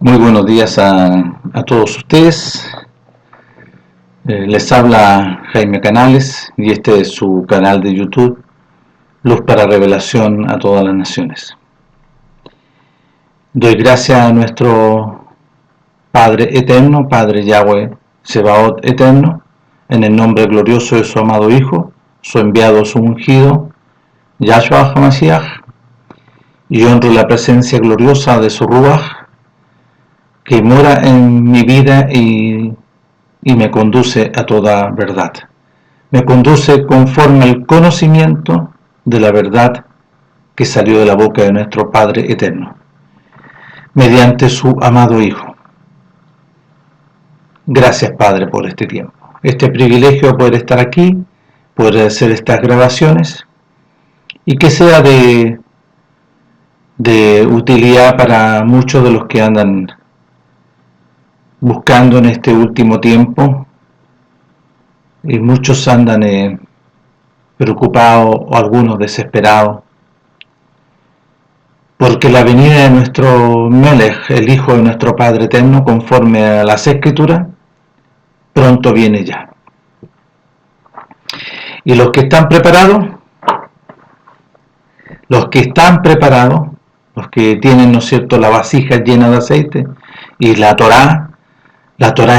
Muy buenos días a todos ustedes. Les habla Jaime Canales y este es su canal de YouTube, Luz para Revelación a todas las naciones. Doy gracias a nuestro Padre Eterno, Padre Yahweh Sebaot Eterno, en el nombre glorioso de su amado Hijo, su enviado, su ungido, Yahshua HaMashiach, y honro la presencia gloriosa de su Ruach, que mora en mi vida y me conduce a toda verdad. Me conduce conforme al conocimiento de la verdad que salió de la boca de nuestro Padre Eterno, mediante su amado Hijo. Gracias, Padre, por este tiempo, este privilegio de poder estar aquí, poder hacer estas grabaciones, y que sea de utilidad para muchos de los que andan buscando en este último tiempo, y muchos andan preocupados o algunos desesperados, porque la venida de nuestro Melech, el Hijo de nuestro Padre Eterno, conforme a las Escrituras, pronto viene ya. Y los que están preparados, los que tienen, ¿no es cierto?, la vasija llena de aceite y la Torá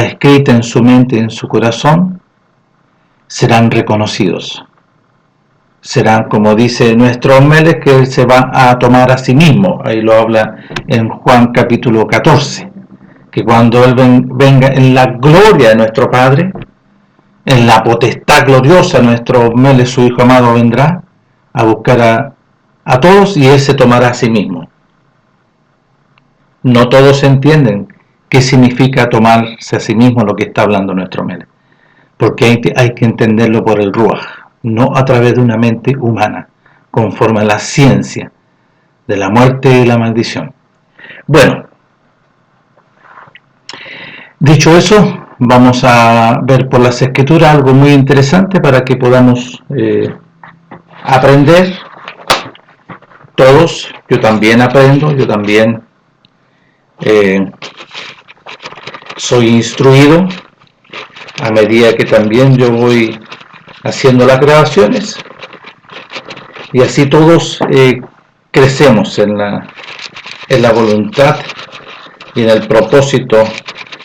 escrita en su mente y en su corazón, serán reconocidos. Serán, como dice nuestro Melech, que él se va a tomar a sí mismo. Ahí lo habla en Juan capítulo 14, que cuando él venga en la gloria de nuestro Padre, en la potestad gloriosa, nuestro Melech, su Hijo amado, vendrá a buscar a todos, y él se tomará a sí mismo. No todos entienden qué significa tomarse a sí mismo lo que está hablando nuestro Melech, porque hay que entenderlo por el Ruach, no a través de una mente humana, conforme a la ciencia de la muerte y la maldición. Bueno, dicho eso, vamos a ver por las Escrituras algo muy interesante para que podamos aprender todos. Yo también aprendo, yo también soy instruido a medida que también yo voy haciendo las grabaciones, y así todos crecemos en la voluntad y en el propósito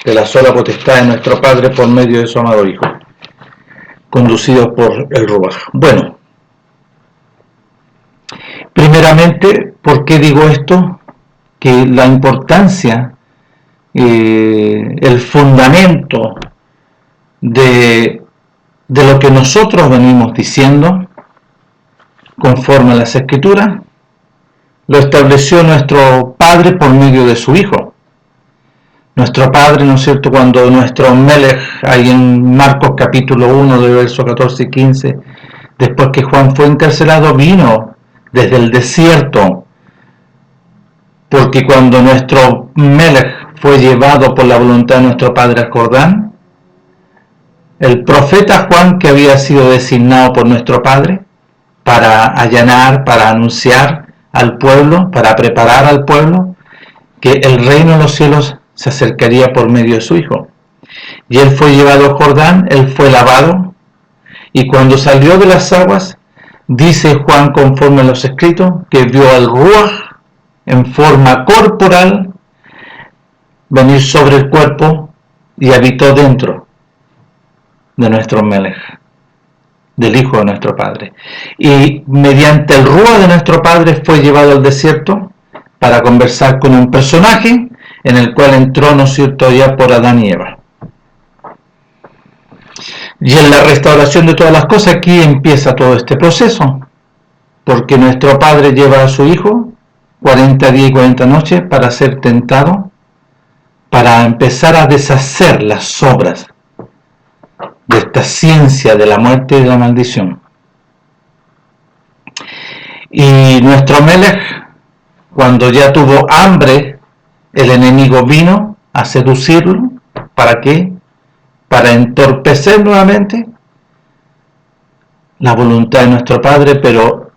de la sola potestad de nuestro Padre por medio de su amado Hijo, conducidos por el Ruach. Bueno, primeramente, ¿por qué digo esto? Que la importancia, el fundamento de lo que nosotros venimos diciendo, conforme a las Escrituras, lo estableció nuestro Padre por medio de su Hijo. Nuestro Padre, ¿no es cierto?, cuando nuestro Melech, ahí en Marcos capítulo 1, de versos 14 y 15, después que Juan fue encarcelado, vino desde el desierto, porque cuando nuestro Melech fue llevado por la voluntad de nuestro Padre al Jordán, el profeta Juan, que había sido designado por nuestro Padre para allanar, para anunciar al pueblo, para preparar al pueblo, que el reino de los cielos se acercaría por medio de su Hijo. Y él fue llevado al Jordán, él fue lavado, y cuando salió de las aguas, dice Juan, conforme a los escritos, que vio al Ruach en forma corporal venir sobre el cuerpo y habitó dentro de nuestro Melech, del Hijo de nuestro Padre. Y mediante el Ruach de nuestro Padre fue llevado al desierto para conversar con un personaje en el cual entró, ¿no es cierto?, ya por Adán y Eva. Y en la restauración de todas las cosas, aquí empieza todo este proceso, porque nuestro Padre lleva a su Hijo 40 días y 40 noches para ser tentado, para empezar a deshacer las obras de esta ciencia de la muerte y de la maldición. Y nuestro Melech, cuando ya tuvo hambre, el enemigo vino a seducirlo. ¿Para qué? Para entorpecer nuevamente la voluntad de nuestro Padre, pero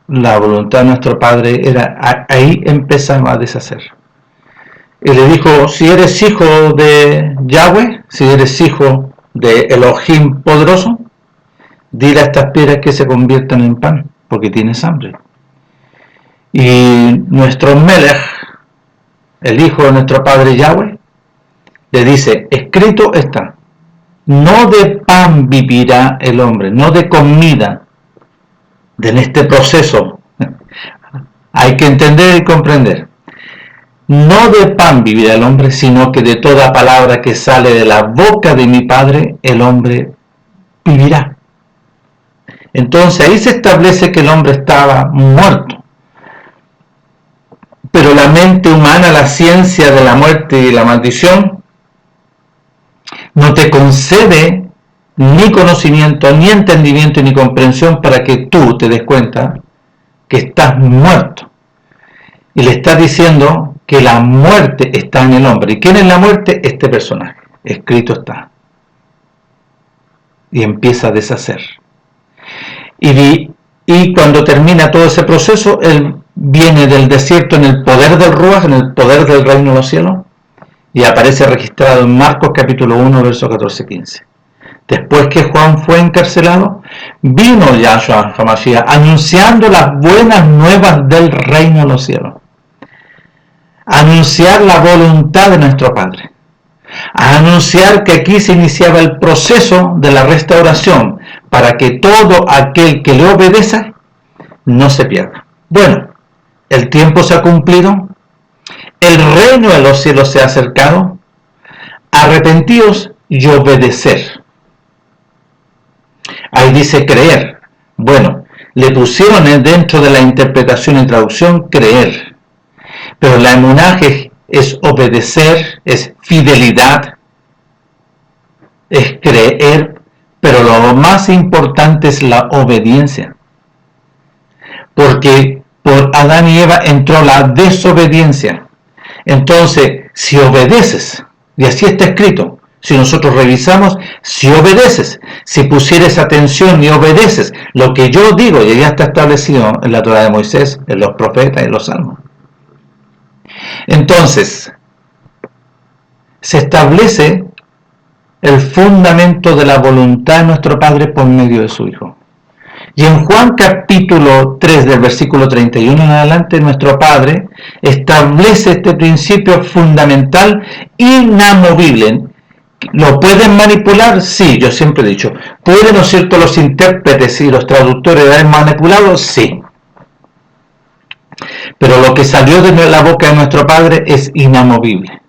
la voluntad de nuestro Padre era, ahí empezaba a deshacer. Y le dijo, si eres hijo de Yahweh, si eres hijo de Elohim poderoso, dile a estas piedras que se conviertan en pan, porque tienes hambre. Y nuestro Melech, el hijo de nuestro padre Yahweh, le dice, escrito está, no de pan vivirá el hombre, no de comida. En este proceso hay que entender y comprender. No de pan vivirá el hombre, sino que de toda palabra que sale de la boca de mi Padre, el hombre vivirá. Entonces ahí se establece que el hombre estaba muerto. Pero la mente humana, la ciencia de la muerte y la maldición, no te concede ni conocimiento, ni entendimiento, ni comprensión para que tú te des cuenta que estás muerto. Y le está diciendo que la muerte está en el hombre. ¿Y quién es la muerte? Este personaje. Escrito está. Y empieza a deshacer. Y cuando termina todo ese proceso, él viene del desierto en el poder del Ruach, en el poder del reino de los cielos, y aparece registrado en Marcos capítulo 1, versos 14-15. Después que Juan fue encarcelado, vino Yahshua HaMashiach anunciando las buenas nuevas del reino de los cielos. Anunciar la voluntad de nuestro Padre. A anunciar que aquí se iniciaba el proceso de la restauración para que todo aquel que le obedezca no se pierda. Bueno, el tiempo se ha cumplido, el reino de los cielos se ha acercado, arrepentidos y obedecer. Ahí dice creer. Bueno, le pusieron dentro de la interpretación y traducción creer. Pero la emunaje es obedecer, es fidelidad, es creer, pero lo más importante es la obediencia. Porque por Adán y Eva entró la desobediencia. Entonces, si obedeces, y así está escrito, si nosotros revisamos, si obedeces, si pusieres atención y obedeces lo que yo digo, y ya está establecido en la Torá de Moisés, en los profetas y en los salmos. Entonces, se establece el fundamento de la voluntad de nuestro Padre por medio de su Hijo. Y en Juan capítulo 3 del versículo 31 en adelante, nuestro Padre establece este principio fundamental inamovible. ¿Lo pueden manipular? Sí, yo siempre he dicho. ¿Pueden, no es cierto, los intérpretes y los traductores haber manipulado? Sí. Pero lo que salió de la boca de nuestro Padre es inamovible.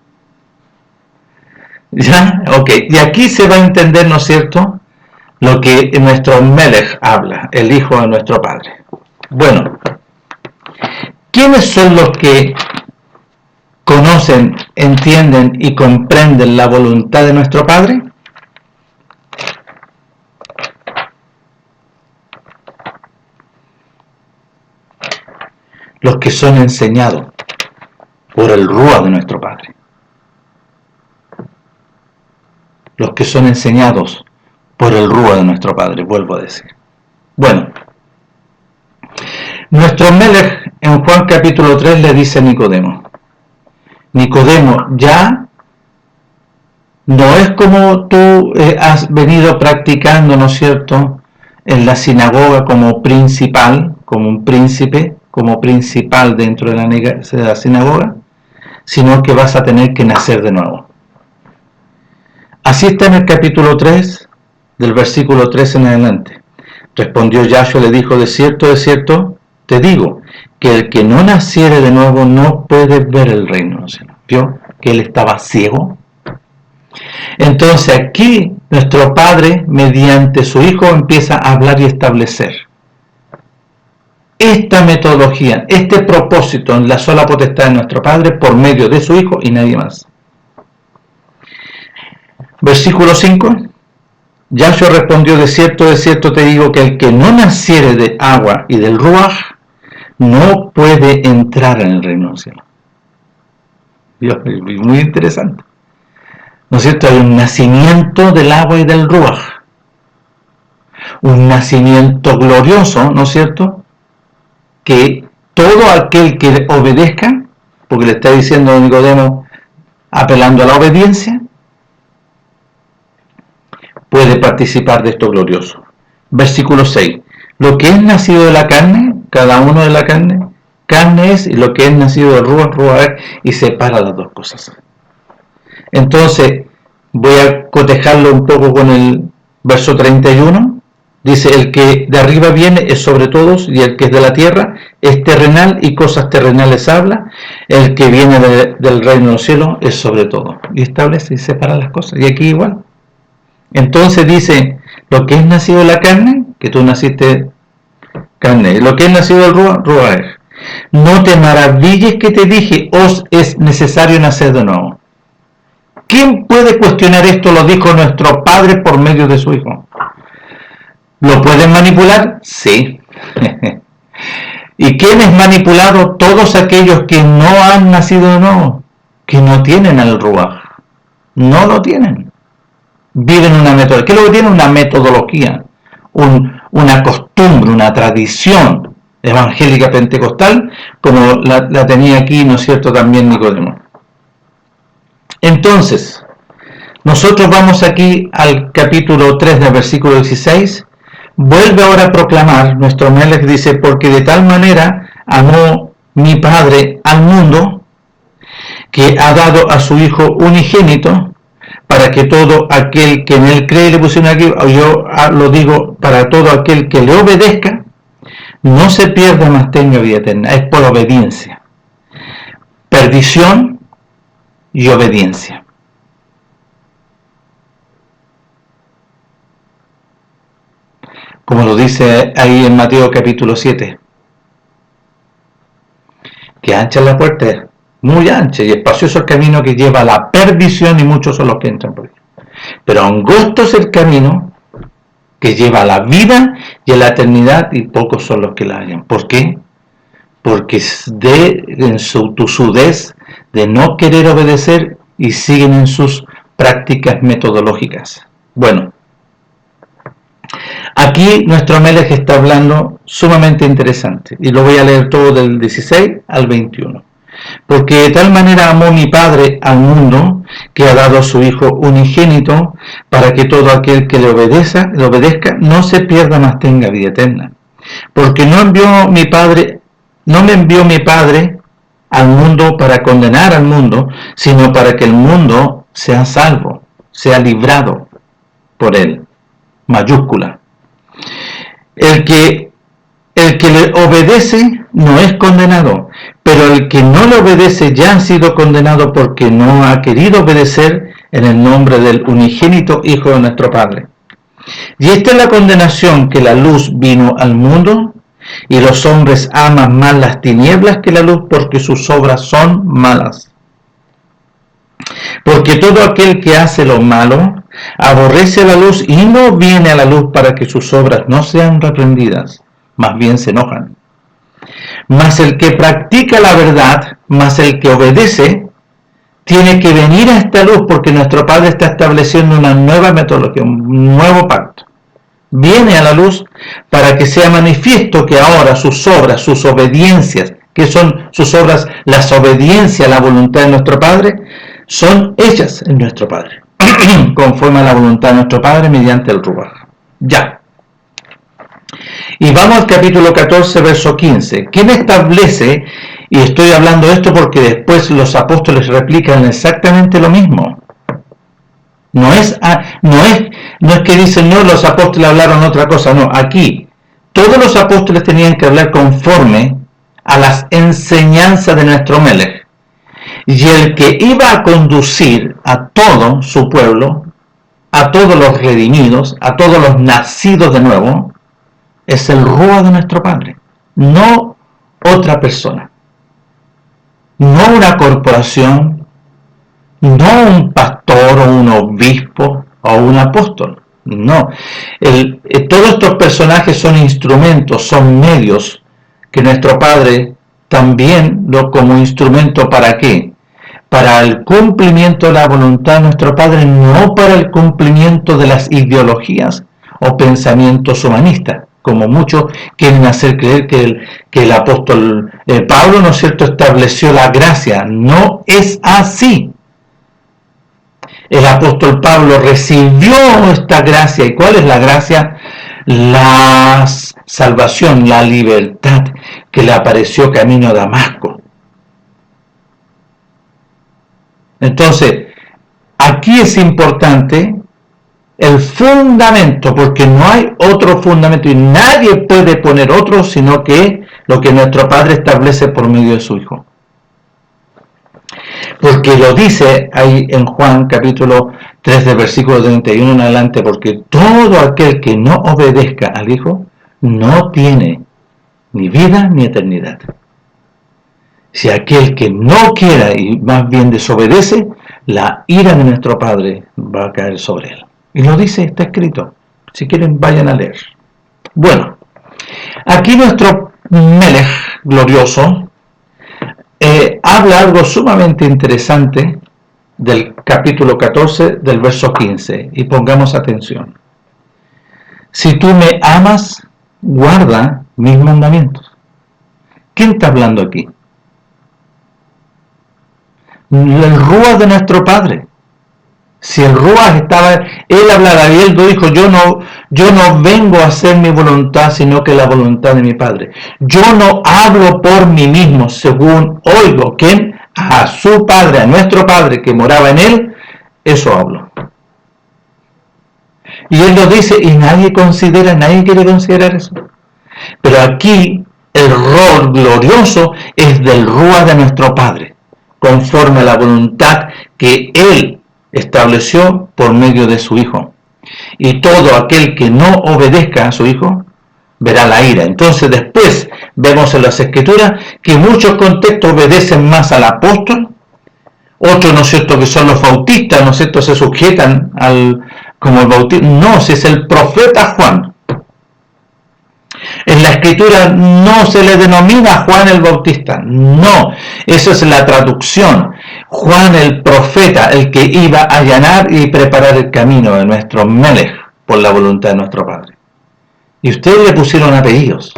¿Ya? Ok. Y aquí se va a entender, ¿no es cierto?, lo que nuestro Melech habla, el Hijo de nuestro Padre. Bueno, ¿quiénes son los que conocen, entienden y comprenden la voluntad de nuestro Padre? Los que son enseñados por el Ruach de nuestro Padre. Los que son enseñados por el Ruach de nuestro Padre, vuelvo a decir. Bueno, nuestro Melech en Juan capítulo 3 le dice a Nicodemo, Nicodemo, ya no es como tú has venido practicando, ¿no es cierto?, en la sinagoga como principal, como un príncipe, como principal dentro de la sinagoga, sino que vas a tener que nacer de nuevo. Así está en el capítulo 3, del versículo 3 en adelante. Respondió Yahshua, le dijo, de cierto, te digo, que el que no naciere de nuevo no puede ver el reino. ¿Vio que él estaba ciego? Entonces aquí nuestro Padre, mediante su Hijo, empieza a hablar y establecer esta metodología, este propósito en la sola potestad de nuestro Padre por medio de su Hijo y nadie más. Versículo 5. Yahshua respondió, de cierto te digo, que el que no naciere de agua y del Ruach no puede entrar en el reino del cielo. Dios, muy interesante. ¿No es cierto? Hay un nacimiento del agua y del Ruach. Un nacimiento glorioso, ¿no es cierto?, que todo aquel que obedezca, porque le está diciendo a Nicodemo, apelando a la obediencia, puede participar de esto glorioso. Versículo 6. Lo que es nacido de la carne, cada uno de la carne, carne es, y lo que es nacido de Ruach, Ruach es, y separa las dos cosas. Entonces, voy a cotejarlo un poco con el verso 31. Dice, el que de arriba viene es sobre todos, y el que es de la tierra es terrenal, y cosas terrenales habla. El que viene del reino de los cielos es sobre todo. Y establece y separa las cosas. Y aquí igual. Entonces dice, lo que es nacido de la carne, que tú naciste carne, lo que es nacido del Ruach, Ruach es. No te maravilles que te dije, os es necesario nacer de nuevo. ¿Quién puede cuestionar esto? Lo dijo nuestro Padre por medio de su Hijo. ¿Lo pueden manipular? Sí. ¿Y quién es manipulado? Todos aquellos que no han nacido de nuevo, que no tienen el Ruach. No lo tienen. Viven una metodología. ¿Qué es lo que tienen? Una metodología, una costumbre, una tradición evangélica pentecostal, como la tenía aquí, ¿no es cierto?, también Nicodemo. Entonces, nosotros vamos aquí al capítulo 3 del versículo 16. Vuelve ahora a proclamar, nuestro Melech dice, porque de tal manera amó mi Padre al mundo, que ha dado a su Hijo unigénito, para que todo aquel que en él cree, le pusieron aquí, yo lo digo, para todo aquel que le obedezca, no se pierda, mas tenga vida eterna. Es por obediencia. Perdición y obediencia. Como lo dice ahí en Mateo capítulo 7. Que ancha es la puerta, muy ancha y espacioso el camino que lleva a la perdición, y muchos son los que entran por él. Pero angosto es el camino que lleva a la vida y a la eternidad, y pocos son los que la hallan. ¿Por qué? Porque en su tosudez de no querer obedecer y siguen en sus prácticas metodológicas. Bueno, aquí nuestro Melech está hablando sumamente interesante, y lo voy a leer todo del 16 al 21. Porque de tal manera amó mi Padre al mundo, que ha dado a su Hijo unigénito, para que todo aquel que le obedezca no se pierda, mas tenga vida eterna. Porque no me envió mi Padre al mundo para condenar al mundo, sino para que el mundo sea salvo, sea librado por él. Mayúscula. El que le obedece no es condenado, pero el que no le obedece ya ha sido condenado, porque no ha querido obedecer en el nombre del unigénito Hijo de nuestro Padre. Y esta es la condenación, que la luz vino al mundo, y los hombres aman más las tinieblas que la luz, porque sus obras son malas. Porque todo aquel que hace lo malo aborrece la luz y no viene a la luz, para que sus obras no sean reprendidas, más bien se enojan. Mas el que practica la verdad, mas el que obedece, tiene que venir a esta luz, porque nuestro Padre está estableciendo una nueva metodología, un nuevo pacto. Viene a la luz para que sea manifiesto que ahora sus obras, sus obediencias, que son sus obras, las obediencias a la voluntad de nuestro Padre, son hechas en nuestro Padre, conforme a la voluntad de nuestro Padre mediante el Ruach. Ya. Y vamos al capítulo 14, verso 15. ¿Quién establece? Y estoy hablando de esto porque después los apóstoles replican exactamente lo mismo. No es que dicen, no, los apóstoles hablaron otra cosa. No, aquí todos los apóstoles tenían que hablar conforme a las enseñanzas de nuestro Melech. Y el que iba a conducir a todo su pueblo, a todos los redimidos, a todos los nacidos de nuevo, es el Ruach de nuestro Padre, no otra persona, no una corporación, no un pastor o un obispo o un apóstol. No, todos estos personajes son instrumentos, son medios que nuestro Padre también como instrumento. ¿Para qué? Para el cumplimiento de la voluntad de nuestro Padre, no para el cumplimiento de las ideologías o pensamientos humanistas, como muchos quieren hacer creer que el apóstol Pablo, ¿no es cierto?, estableció la gracia. No es así. el apóstol Pablo recibió esta gracia. ¿Y cuál es la gracia? La salvación, la libertad que le apareció camino a Damasco. Entonces, aquí es importante el fundamento, porque no hay otro fundamento y nadie puede poner otro sino que lo que nuestro Padre establece por medio de su Hijo. Porque lo dice ahí en Juan capítulo 3 del versículo 31 en adelante, porque todo aquel que no obedezca al Hijo no tiene ni vida ni eternidad. Si aquel que no quiera y más bien desobedece, la ira de nuestro Padre va a caer sobre él. Y lo dice, está escrito. Si quieren, vayan a leer. Bueno, aquí nuestro Melech glorioso habla algo sumamente interesante del capítulo 14 del verso 15. Y pongamos atención. Si tú me amas, guarda mis mandamientos. ¿Quién está hablando aquí? El Ruach de nuestro Padre. Si el Ruach estaba, él hablaba y él dijo, yo no vengo a hacer mi voluntad, sino que la voluntad de mi Padre. Yo no hablo por mí mismo, según oigo, ¿quién? A su Padre, a nuestro Padre que moraba en él, eso hablo. Y él lo dice y nadie quiere considerar eso. Pero aquí el rol glorioso es del Ruach de nuestro Padre, conforme a la voluntad que él estableció por medio de su Hijo. Y todo aquel que no obedezca a su Hijo verá la ira. Entonces después vemos en las Escrituras que muchos contextos obedecen más al apóstol, otros, ¿no es cierto?, que son los bautistas, ¿no es cierto?, se sujetan como el bautista. No, si es el profeta Juan. En la Escritura no se le denomina Juan el Bautista, no, eso es la traducción. Juan el profeta, el que iba a allanar y preparar el camino de nuestro Melech por la voluntad de nuestro Padre. Y ustedes le pusieron apellidos.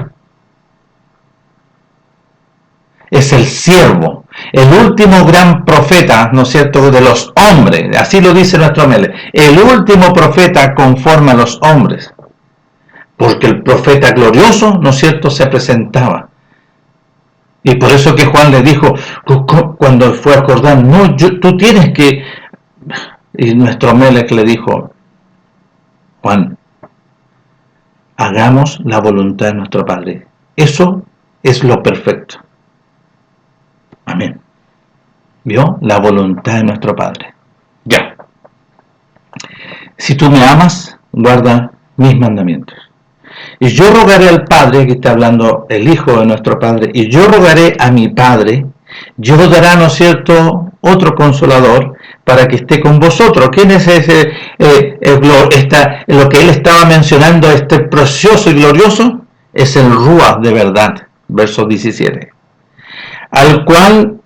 Es el siervo, el último gran profeta, ¿no es cierto?, de los hombres, así lo dice nuestro Melech, el último profeta conforme a los hombres. Porque el profeta glorioso, ¿no es cierto?, se presentaba. Y por eso que Juan le dijo, cuando fue a Jordán, no, tú tienes que... Y nuestro Melech le dijo, Juan, hagamos la voluntad de nuestro Padre. Eso es lo perfecto. Amén. ¿Vio? La voluntad de nuestro Padre. Ya. Si tú me amas, guarda mis mandamientos. Y yo rogaré al Padre, que está hablando el Hijo de nuestro Padre, y yo rogaré a mi Padre, yo dará, ¿no es cierto?, otro consolador, para que esté con vosotros. ¿Quién es ese? Lo que él estaba mencionando, este precioso y glorioso, es el Ruach de verdad, verso 17. Al cual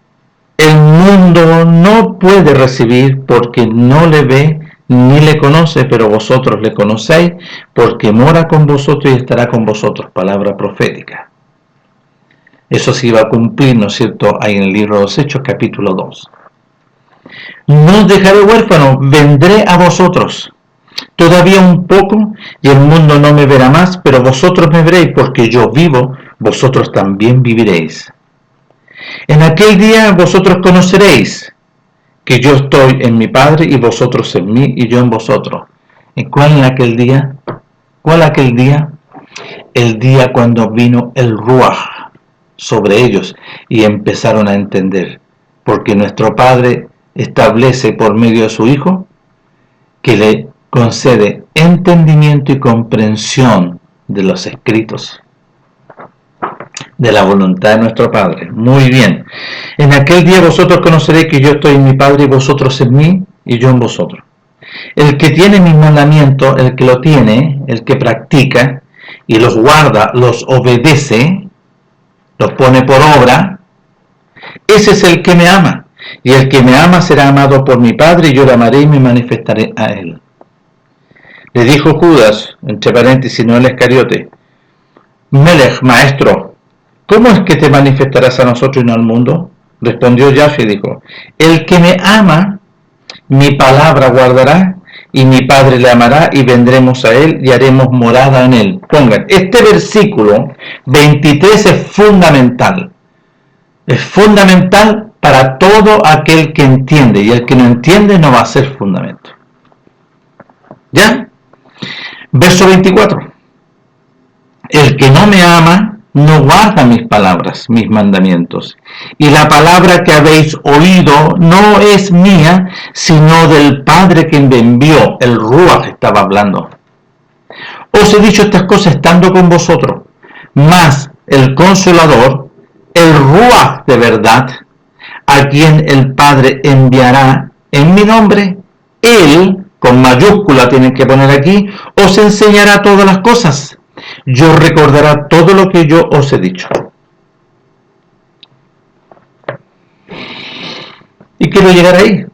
el mundo no puede recibir porque no le ve ni le conoce, pero vosotros le conocéis, porque mora con vosotros y estará con vosotros. Palabra profética. Eso se iba a cumplir, ¿no es cierto?, ahí en el libro de los Hechos, capítulo 2. No os dejaré huérfano, vendré a vosotros. Todavía un poco, y el mundo no me verá más, pero vosotros me veréis, porque yo vivo, vosotros también viviréis. En aquel día vosotros conoceréis que yo estoy en mi Padre y vosotros en mí y yo en vosotros. ¿Y cuál es aquel día? ¿Cuál aquel día? El día cuando vino el Ruach sobre ellos y empezaron a entender. Porque nuestro Padre establece por medio de su Hijo que le concede entendimiento y comprensión de los escritos, de la voluntad de nuestro Padre. Muy bien. En aquel día vosotros conoceréis que yo estoy en mi Padre y vosotros en mí y yo en vosotros. El que tiene mis mandamientos, el que lo tiene, el que practica y los guarda, los obedece, los pone por obra, ese es el que me ama. Y el que me ama será amado por mi Padre y yo lo amaré y me manifestaré a él. Le dijo Judas, entre paréntesis, no el Iscariote, Melech, maestro, ¿cómo es que te manifestarás a nosotros y no al mundo? Respondió Yahshua y dijo, el que me ama, mi palabra guardará, y mi Padre le amará, y vendremos a él y haremos morada en él. Pongan, este versículo 23 es fundamental. Es fundamental para todo aquel que entiende, y el que no entiende no va a ser fundamento. ¿Ya? Verso 24. El que no me ama no guarda mis palabras, mis mandamientos. Y la palabra que habéis oído no es mía, sino del Padre que me envió. El Ruach estaba hablando. Os he dicho estas cosas estando con vosotros, mas el Consolador, el Ruach de verdad, a quien el Padre enviará en mi nombre, Él, con mayúscula tienen que poner aquí, os enseñará todas las cosas. Yo recordará todo lo que yo os he dicho. Y quiero llegar ahí.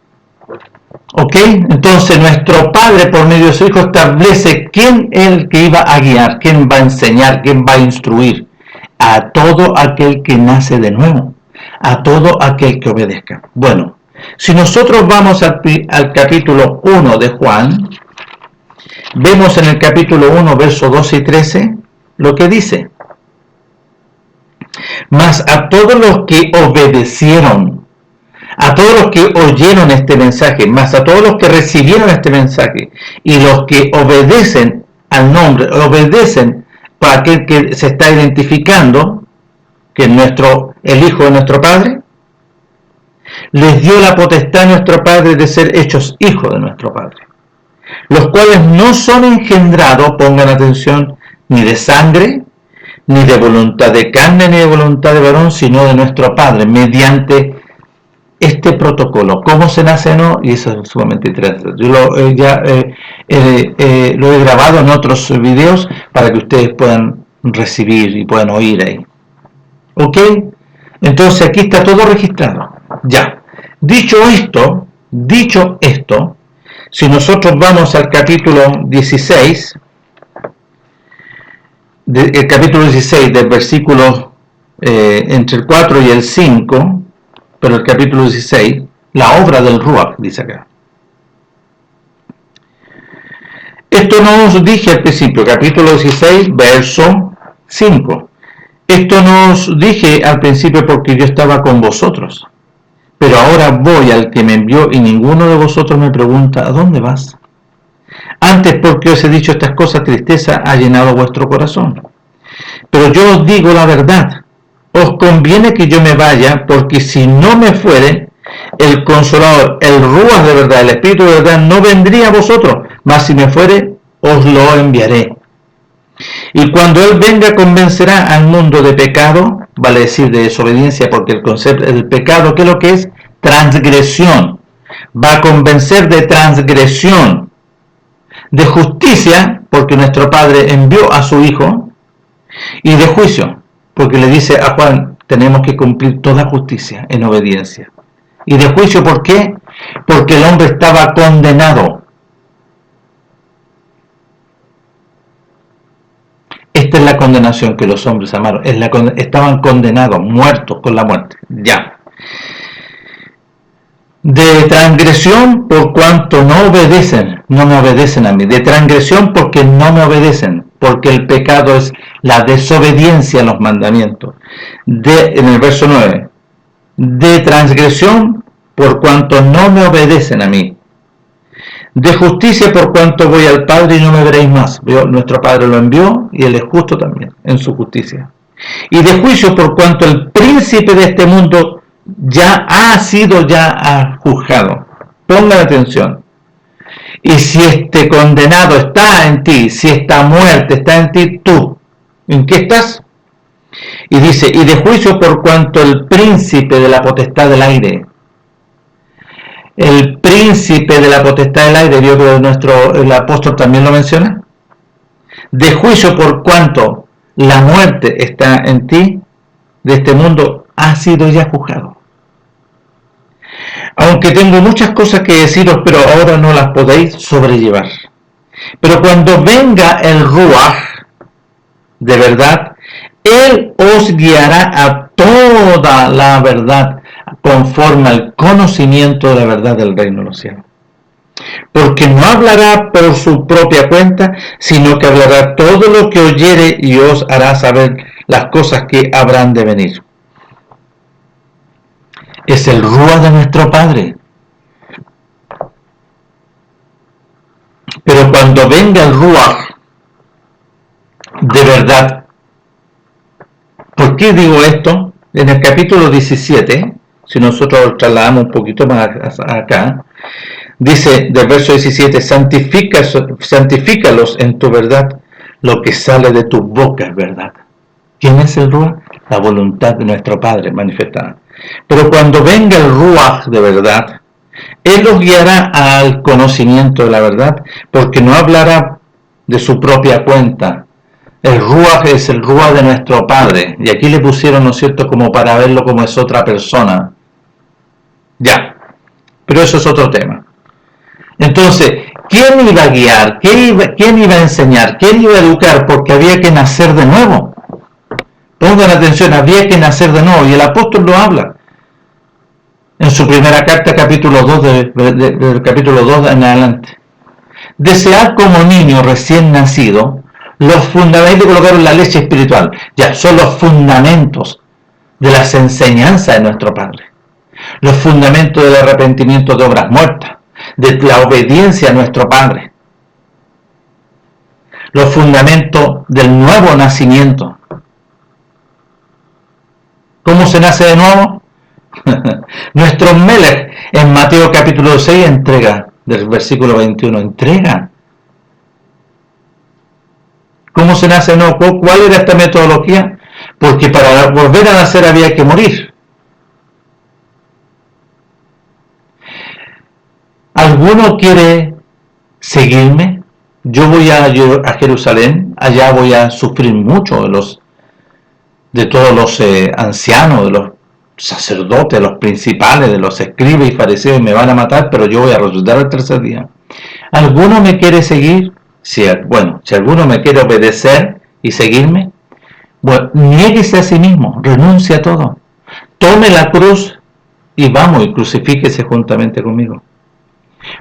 ¿Ok? Entonces nuestro Padre por medio de su Hijo establece quién es el que iba a guiar, quién va a enseñar, quién va a instruir a todo aquel que nace de nuevo, a todo aquel que obedezca. Bueno, si nosotros vamos al capítulo 1 de Juan, vemos en el capítulo 1, versos 12 y 13, lo que dice. Mas a todos los que obedecieron, a todos los que oyeron este mensaje, más a todos los que recibieron este mensaje, y los que obedecen al nombre, obedecen para aquel que se está identificando, que es el Hijo de nuestro Padre, les dio la potestad a nuestro Padre de ser hechos hijos de nuestro Padre, los cuales no son engendrados, pongan atención, ni de sangre, ni de voluntad de carne, ni de voluntad de varón, sino de nuestro Padre, mediante este protocolo. ¿Cómo se nace? No, y eso es sumamente interesante. Yo lo he grabado en otros videos para que ustedes puedan recibir y puedan oír ahí. ¿Ok? Entonces aquí está todo registrado. Ya. Dicho esto, si nosotros vamos al capítulo 16, el capítulo 16 del versículo entre el 4 y el 5, pero el capítulo 16, la obra del Ruach, dice acá. Esto no os dije al principio, capítulo 16, verso 5. Esto no os dije al principio porque yo estaba con vosotros, pero ahora voy al que me envió y ninguno de vosotros me pregunta, ¿a dónde vas? Antes porque os he dicho estas cosas, tristeza ha llenado vuestro corazón. Pero yo os digo la verdad, os conviene que yo me vaya, porque si no me fuere, el Consolador, el Ruach de verdad, el Espíritu de verdad, no vendría a vosotros, mas si me fuere, os lo enviaré. Y cuando Él venga, convencerá al mundo de pecado, vale decir de desobediencia, porque el concepto del pecado, ¿qué es lo que es? Transgresión. Va a convencer de transgresión, de justicia, porque nuestro Padre envió a su Hijo, y de juicio, porque le dice a Juan, tenemos que cumplir toda justicia en obediencia. Y de juicio, ¿por qué? Porque el hombre estaba condenado. Esta es la condenación que los hombres amaron. Estaban condenados, muertos con la muerte. Ya. De transgresión por cuanto no me obedecen a mí. De transgresión porque no me obedecen, porque el pecado es la desobediencia a los mandamientos. En el verso 9, de transgresión por cuanto no me obedecen a mí. De justicia por cuanto voy al Padre y no me veréis más. Nuestro Padre lo envió y Él es justo también en su justicia. Y de juicio por cuanto el príncipe de este mundo ha sido juzgado. Pongan atención. Y si este condenado está en ti, si esta muerte está en ti, tú, ¿en qué estás? Y dice, y de juicio por cuanto el príncipe de la potestad del aire, el príncipe de la potestad del aire, yo creo que el apóstol también lo menciona, de juicio por cuanto la muerte está en ti, de este mundo, ha sido ya juzgado. Aunque tengo muchas cosas que deciros, pero ahora no las podéis sobrellevar. Pero cuando venga el Ruach, de verdad, Él os guiará a toda la verdad, conforme al conocimiento de la verdad del reino de los cielos. porque no hablará por su propia cuenta, sino que hablará todo lo que oyere y os hará saber las cosas que habrán de venir. Es el Ruach de nuestro Padre. Pero cuando venga el Ruach de verdad, ¿por qué digo esto? En el capítulo 17, si nosotros lo trasladamos un poquito más acá, dice del verso 17, santifícalos en tu verdad, lo que sale de tu boca es verdad. ¿Quién es el Ruach? La voluntad de nuestro Padre manifestada. Pero cuando venga el Ruach de verdad, Él los guiará al conocimiento de la verdad, porque no hablará de su propia cuenta. El Ruach es el Ruach de nuestro Padre, y aquí le pusieron, ¿no es cierto?, como para verlo como es otra persona. Ya, pero eso es otro tema. Entonces, ¿quién iba a guiar? ¿Quién iba a enseñar? ¿Quién iba a educar? Porque había que nacer de nuevo. Pongan atención, había que nacer de nuevo, y el apóstol lo habla. En su primera carta, capítulo 2, del capítulo 2 en adelante. Desead como niño recién nacido los fundamentos, colocaron la leche espiritual. Ya, son los fundamentos de las enseñanzas de nuestro Padre. Los fundamentos del arrepentimiento de obras muertas, de la obediencia a nuestro Padre. Los fundamentos del nuevo nacimiento. ¿Cómo se nace de nuevo? Nuestro Melech en Mateo capítulo 6 entrega, del versículo 21, entrega. ¿Cómo se nace de nuevo? ¿Cuál era esta metodología? Porque para volver a nacer había que morir. ¿Alguno quiere seguirme? Yo voy a Jerusalén, allá voy a sufrir mucho de todos los ancianos, de los sacerdotes, de los principales, de los escribas y fariseos, y me van a matar, pero yo voy a resucitar el tercer día. ¿Alguno me quiere seguir? Si alguno me quiere obedecer y seguirme, bueno, niéguese a sí mismo, renuncie a todo, tome la cruz y vamos y crucifíquese juntamente conmigo,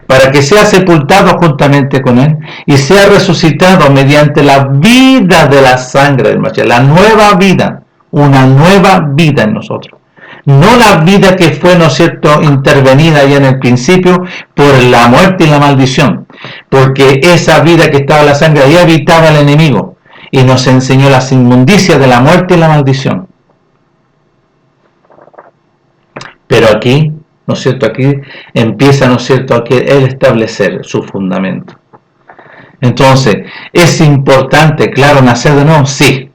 para que sea sepultado juntamente con él y sea resucitado mediante la vida de la sangre del Mashiach, la nueva vida, una nueva vida en nosotros. No la vida que fue, ¿no es cierto?, intervenida ya en el principio por la muerte y la maldición, porque esa vida que estaba en la sangre, ahí habitaba el enemigo y nos enseñó las inmundicias de la muerte y la maldición. Pero aquí, ¿no es cierto?, aquí empieza, ¿no es cierto?, a que él establecer su fundamento. Entonces, ¿es importante, claro, nacer de nuevo? Sí.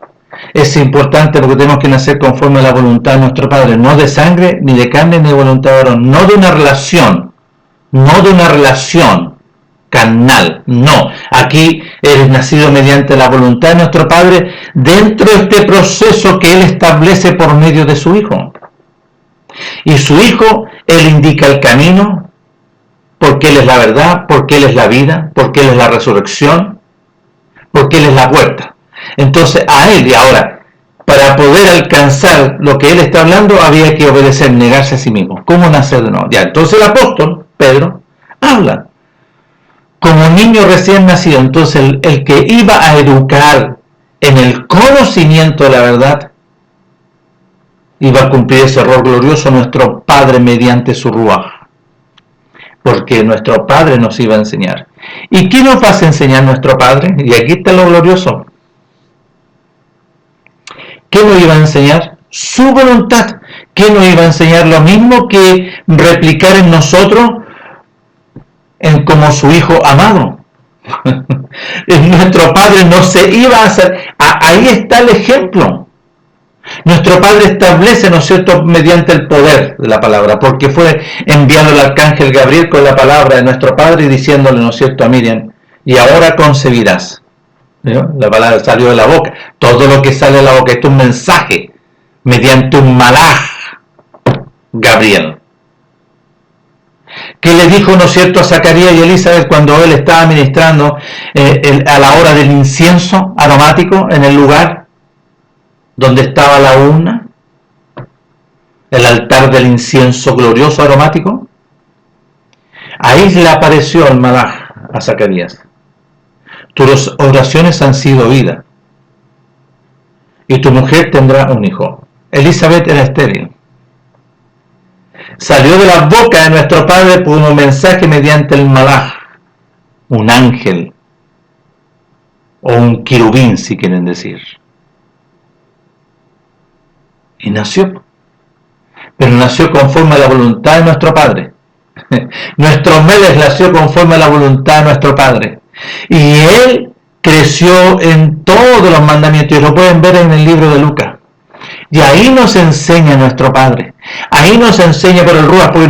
Es importante porque tenemos que nacer conforme a la voluntad de nuestro Padre, no de sangre, ni de carne, ni de voluntad de varón, no de una relación carnal, no. Aquí eres nacido mediante la voluntad de nuestro Padre dentro de este proceso que Él establece por medio de su Hijo. Y su Hijo, Él indica el camino, porque Él es la verdad, porque Él es la vida, porque Él es la resurrección, porque Él es la puerta. Entonces a Él, y ahora, para poder alcanzar lo que Él está hablando, había que obedecer, negarse a sí mismo. ¿Cómo nacer de nuevo? Ya, entonces el apóstol, Pedro, habla. Como niño recién nacido, entonces el que iba a educar en el conocimiento de la verdad, iba a cumplir ese rol glorioso nuestro Padre mediante su Ruach. Porque nuestro Padre nos iba a enseñar. ¿Y qué nos va a enseñar nuestro Padre? Y aquí está lo glorioso. ¿Qué nos iba a enseñar? Su voluntad. ¿Qué nos iba a enseñar? Lo mismo que replicar en nosotros como su Hijo amado. Nuestro Padre no se iba a hacer. Ahí está el ejemplo. Nuestro Padre establece, ¿no es cierto?, mediante el poder de la palabra, porque fue enviado el arcángel Gabriel con la palabra de nuestro Padre y diciéndole, ¿no es cierto?, a Miriam, y ahora concebirás. ¿No? La palabra salió de la boca. Todo lo que sale de la boca es un mensaje mediante un malaj Gabriel, que le dijo, ¿no es cierto?, a Zacarías y Elizabeth cuando él estaba ministrando a la hora del incienso aromático en el lugar donde estaba la urna, el altar del incienso glorioso aromático. Ahí le apareció el Malaj a Zacarías. Tus oraciones han sido oídas, y tu mujer tendrá un hijo. Elizabeth era estéril. Salió de la boca de nuestro Padre por un mensaje mediante el Malaj, un ángel, o un querubín, si quieren decir. Y nació. Pero nació conforme a la voluntad de nuestro Padre. Nuestro Melech nació conforme a la voluntad de nuestro Padre. Y él creció en todos los mandamientos. Y lo pueden ver en el libro de Lucas. Y ahí nos enseña nuestro Padre. Ahí nos enseña por el Ruach, porque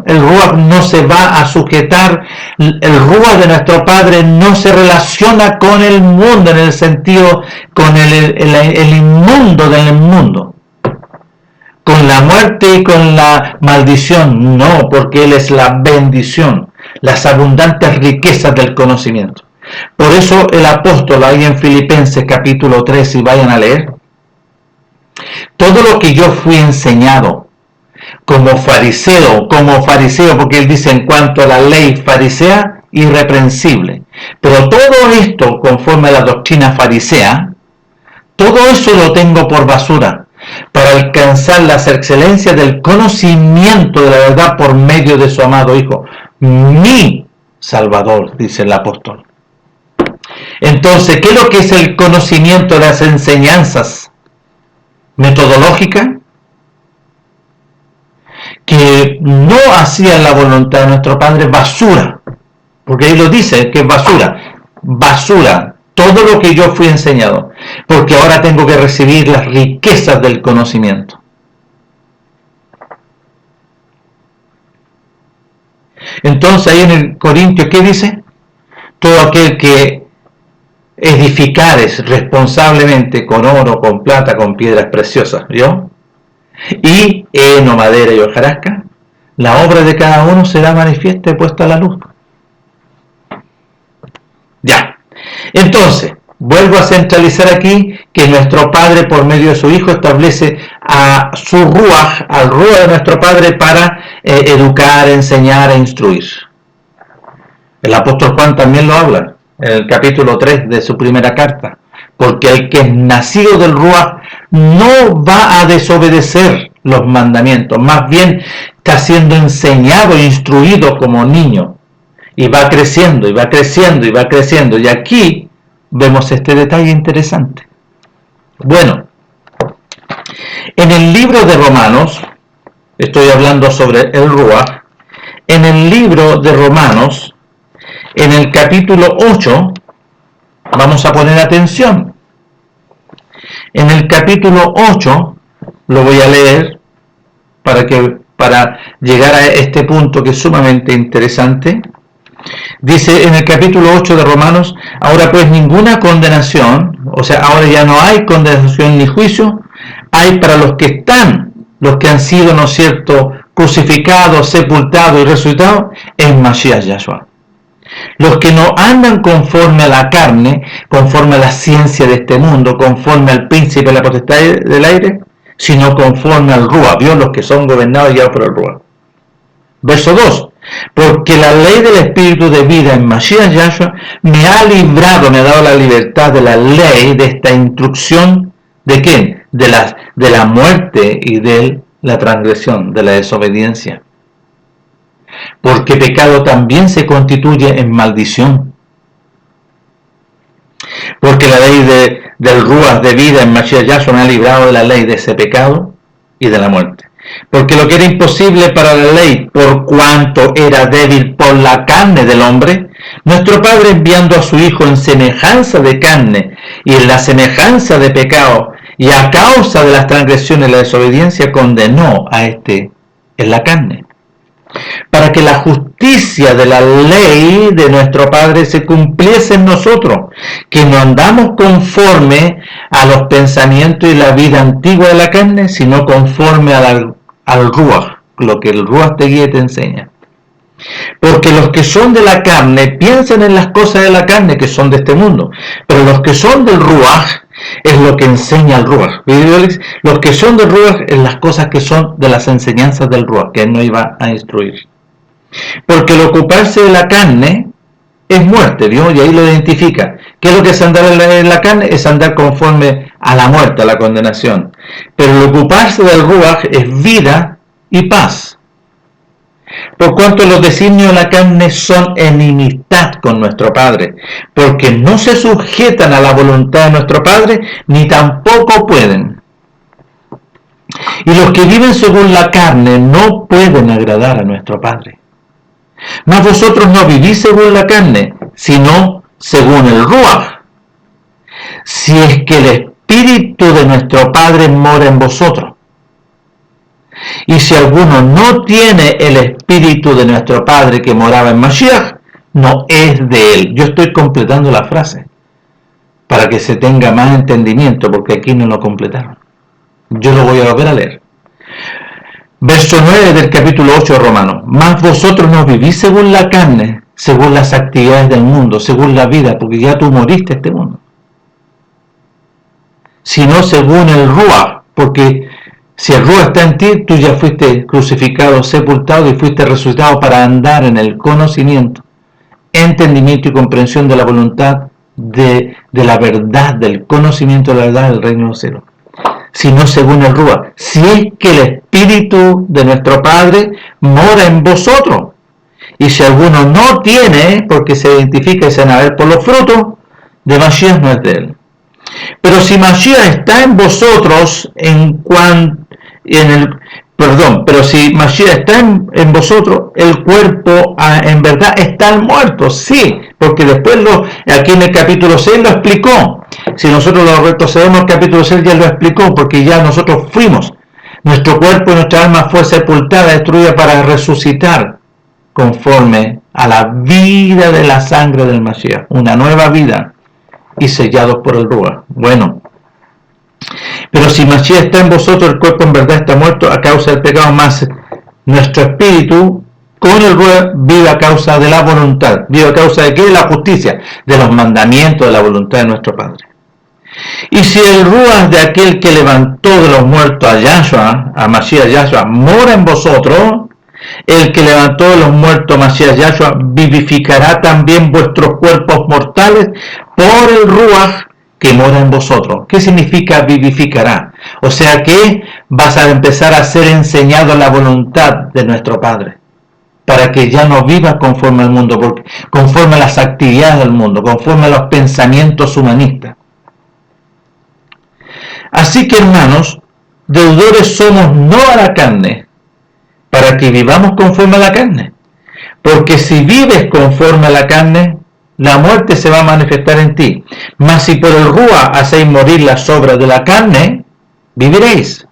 el Ruach no se va a sujetar. El Ruach de nuestro Padre no se relaciona con el mundo, en el sentido, con el inmundo del mundo. Con la muerte y con la maldición, no, porque Él es la bendición, las abundantes riquezas del conocimiento. Por eso el apóstol ahí en Filipenses capítulo 3, si vayan a leer, todo lo que yo fui enseñado como fariseo, porque él dice en cuanto a la ley farisea, irreprensible. Pero todo esto, conforme a la doctrina farisea, todo eso lo tengo por basura, para alcanzar las excelencias del conocimiento de la verdad por medio de su amado Hijo, mi Salvador, dice el apóstol. Entonces, ¿qué es lo que es el conocimiento de las enseñanzas metodológicas? Que no hacían la voluntad de nuestro Padre, basura, porque ahí lo dice, que es basura, todo lo que yo fui enseñado, porque ahora tengo que recibir las riquezas del conocimiento. Entonces ahí en el Corintios, ¿qué dice? Todo aquel que edificares responsablemente con oro, con plata, con piedras preciosas, ¿vio? Y heno, madera y hojarasca, la obra de cada uno será manifiesta y puesta a la luz. Ya. Entonces, vuelvo a centralizar aquí que nuestro Padre por medio de su Hijo establece a su Ruach, al Ruach de nuestro Padre para educar, enseñar e instruir. El apóstol Juan también lo habla en el capítulo 3 de su primera carta, porque el que es nacido del Ruach no va a desobedecer los mandamientos, más bien está siendo enseñado e instruido como niño, y va creciendo, y va creciendo, y va creciendo, y aquí vemos este detalle interesante. Bueno, en el libro de Romanos, estoy hablando sobre el Ruach, en el libro de Romanos, en el capítulo 8, vamos a poner atención. En el capítulo 8, lo voy a leer para llegar a este punto que es sumamente interesante. Dice en el capítulo 8 de Romanos, ahora pues ninguna condenación, o sea, ahora ya no hay condenación ni juicio, hay para los que han sido, ¿no es cierto?, crucificados, sepultados y resucitados en Mashiach Yahshua. Los que no andan conforme a la carne, conforme a la ciencia de este mundo, conforme al príncipe de la potestad del aire, sino conforme al Ruach, Dios, los que son gobernados ya por el Ruach. Verso 2. Porque la ley del Espíritu de vida en Mashiach Yahshua me ha librado, me ha dado la libertad de la ley, de esta instrucción, ¿de quién? De la muerte y de la transgresión, de la desobediencia. Porque pecado también se constituye en maldición. Porque la ley del Ruach de vida en Mashiach Yahshua me ha librado de la ley de ese pecado y de la muerte. Porque lo que era imposible para la ley, por cuanto era débil por la carne del hombre, nuestro Padre, enviando a su Hijo en semejanza de carne y en la semejanza de pecado, y a causa de las transgresiones y la desobediencia, condenó a este en la carne, para que la justicia de la ley de nuestro Padre se cumpliese en nosotros, que no andamos conforme a los pensamientos y la vida antigua de la carne, sino conforme al Ruach, lo que el Ruach te guía y te enseña. Porque los que son de la carne piensan en las cosas de la carne que son de este mundo, pero los que son del Ruach es lo que enseña el Ruach. Los que son del Ruach es las cosas que son de las enseñanzas del Ruach, que él no iba a instruir. Porque el ocuparse de la carne es muerte, ¿vio? Y ahí lo identifica. ¿Qué es lo que es andar en la carne? Es andar conforme a la muerte, a la condenación. Pero el ocuparse del Ruach es vida y paz. Por cuanto los designios de la carne son enemistad con nuestro Padre, porque no se sujetan a la voluntad de nuestro Padre, ni tampoco pueden. Y los que viven según la carne no pueden agradar a nuestro Padre. Mas vosotros no vivís según la carne, sino según el Ruach. Si es que el Espíritu de nuestro Padre mora en vosotros. Y si alguno no tiene el Espíritu de nuestro Padre que moraba en Mashiach, no es de él. Yo estoy completando la frase para que se tenga más entendimiento, porque aquí no lo completaron. Yo lo voy a volver a leer. Verso 9 del capítulo 8 de Romanos. Mas vosotros no vivís según la carne, según las actividades del mundo, según la vida, porque ya tú moriste a este mundo. Sino según el Ruach, porque si el Ruach está en ti, tú ya fuiste crucificado, sepultado y fuiste resucitado para andar en el conocimiento, entendimiento y comprensión de la voluntad de la verdad, del conocimiento de la verdad del reino de los cielos. Sino según el Ruach, si es que el Espíritu de nuestro Padre mora en vosotros. Y si alguno no tiene, porque se identifica y se van a ver por los frutos, de Mashiach no es de él. Pero si Mashiach está en vosotros, pero si Mashiach está en vosotros, el cuerpo en verdad está muerto, sí, porque después aquí en el capítulo 6 lo explicó. Si nosotros lo retrocedemos al capítulo 6 ya lo explicó, porque ya nosotros fuimos. Nuestro cuerpo y nuestra alma fue sepultada, destruida para resucitar conforme a la vida de la sangre del Mashiach, una nueva vida, y sellados por el Ruach. Bueno, pero si Mashiach está en vosotros, el cuerpo en verdad está muerto a causa del pecado, más nuestro espíritu con el Ruach vive a causa de la voluntad. ¿Vive a causa de qué? De la justicia, de los mandamientos de la voluntad de nuestro Padre. Y si el Ruach de aquel que levantó de los muertos a Yahshua, a Mashiach Yahshua, mora en vosotros, el que levantó de los muertos Mashiach Yahshua vivificará también vuestros cuerpos mortales por el Ruach que mora en vosotros. ¿Qué significa vivificará? O sea que vas a empezar a ser enseñado la voluntad de nuestro Padre, para que ya no vivas conforme al mundo, conforme a las actividades del mundo, conforme a los pensamientos humanistas. Así que, hermanos, deudores somos no a la carne, para que vivamos conforme a la carne. Porque si vives conforme a la carne, la muerte se va a manifestar en ti. Mas si por el Ruach hacéis morir las obras de la carne, viviréis.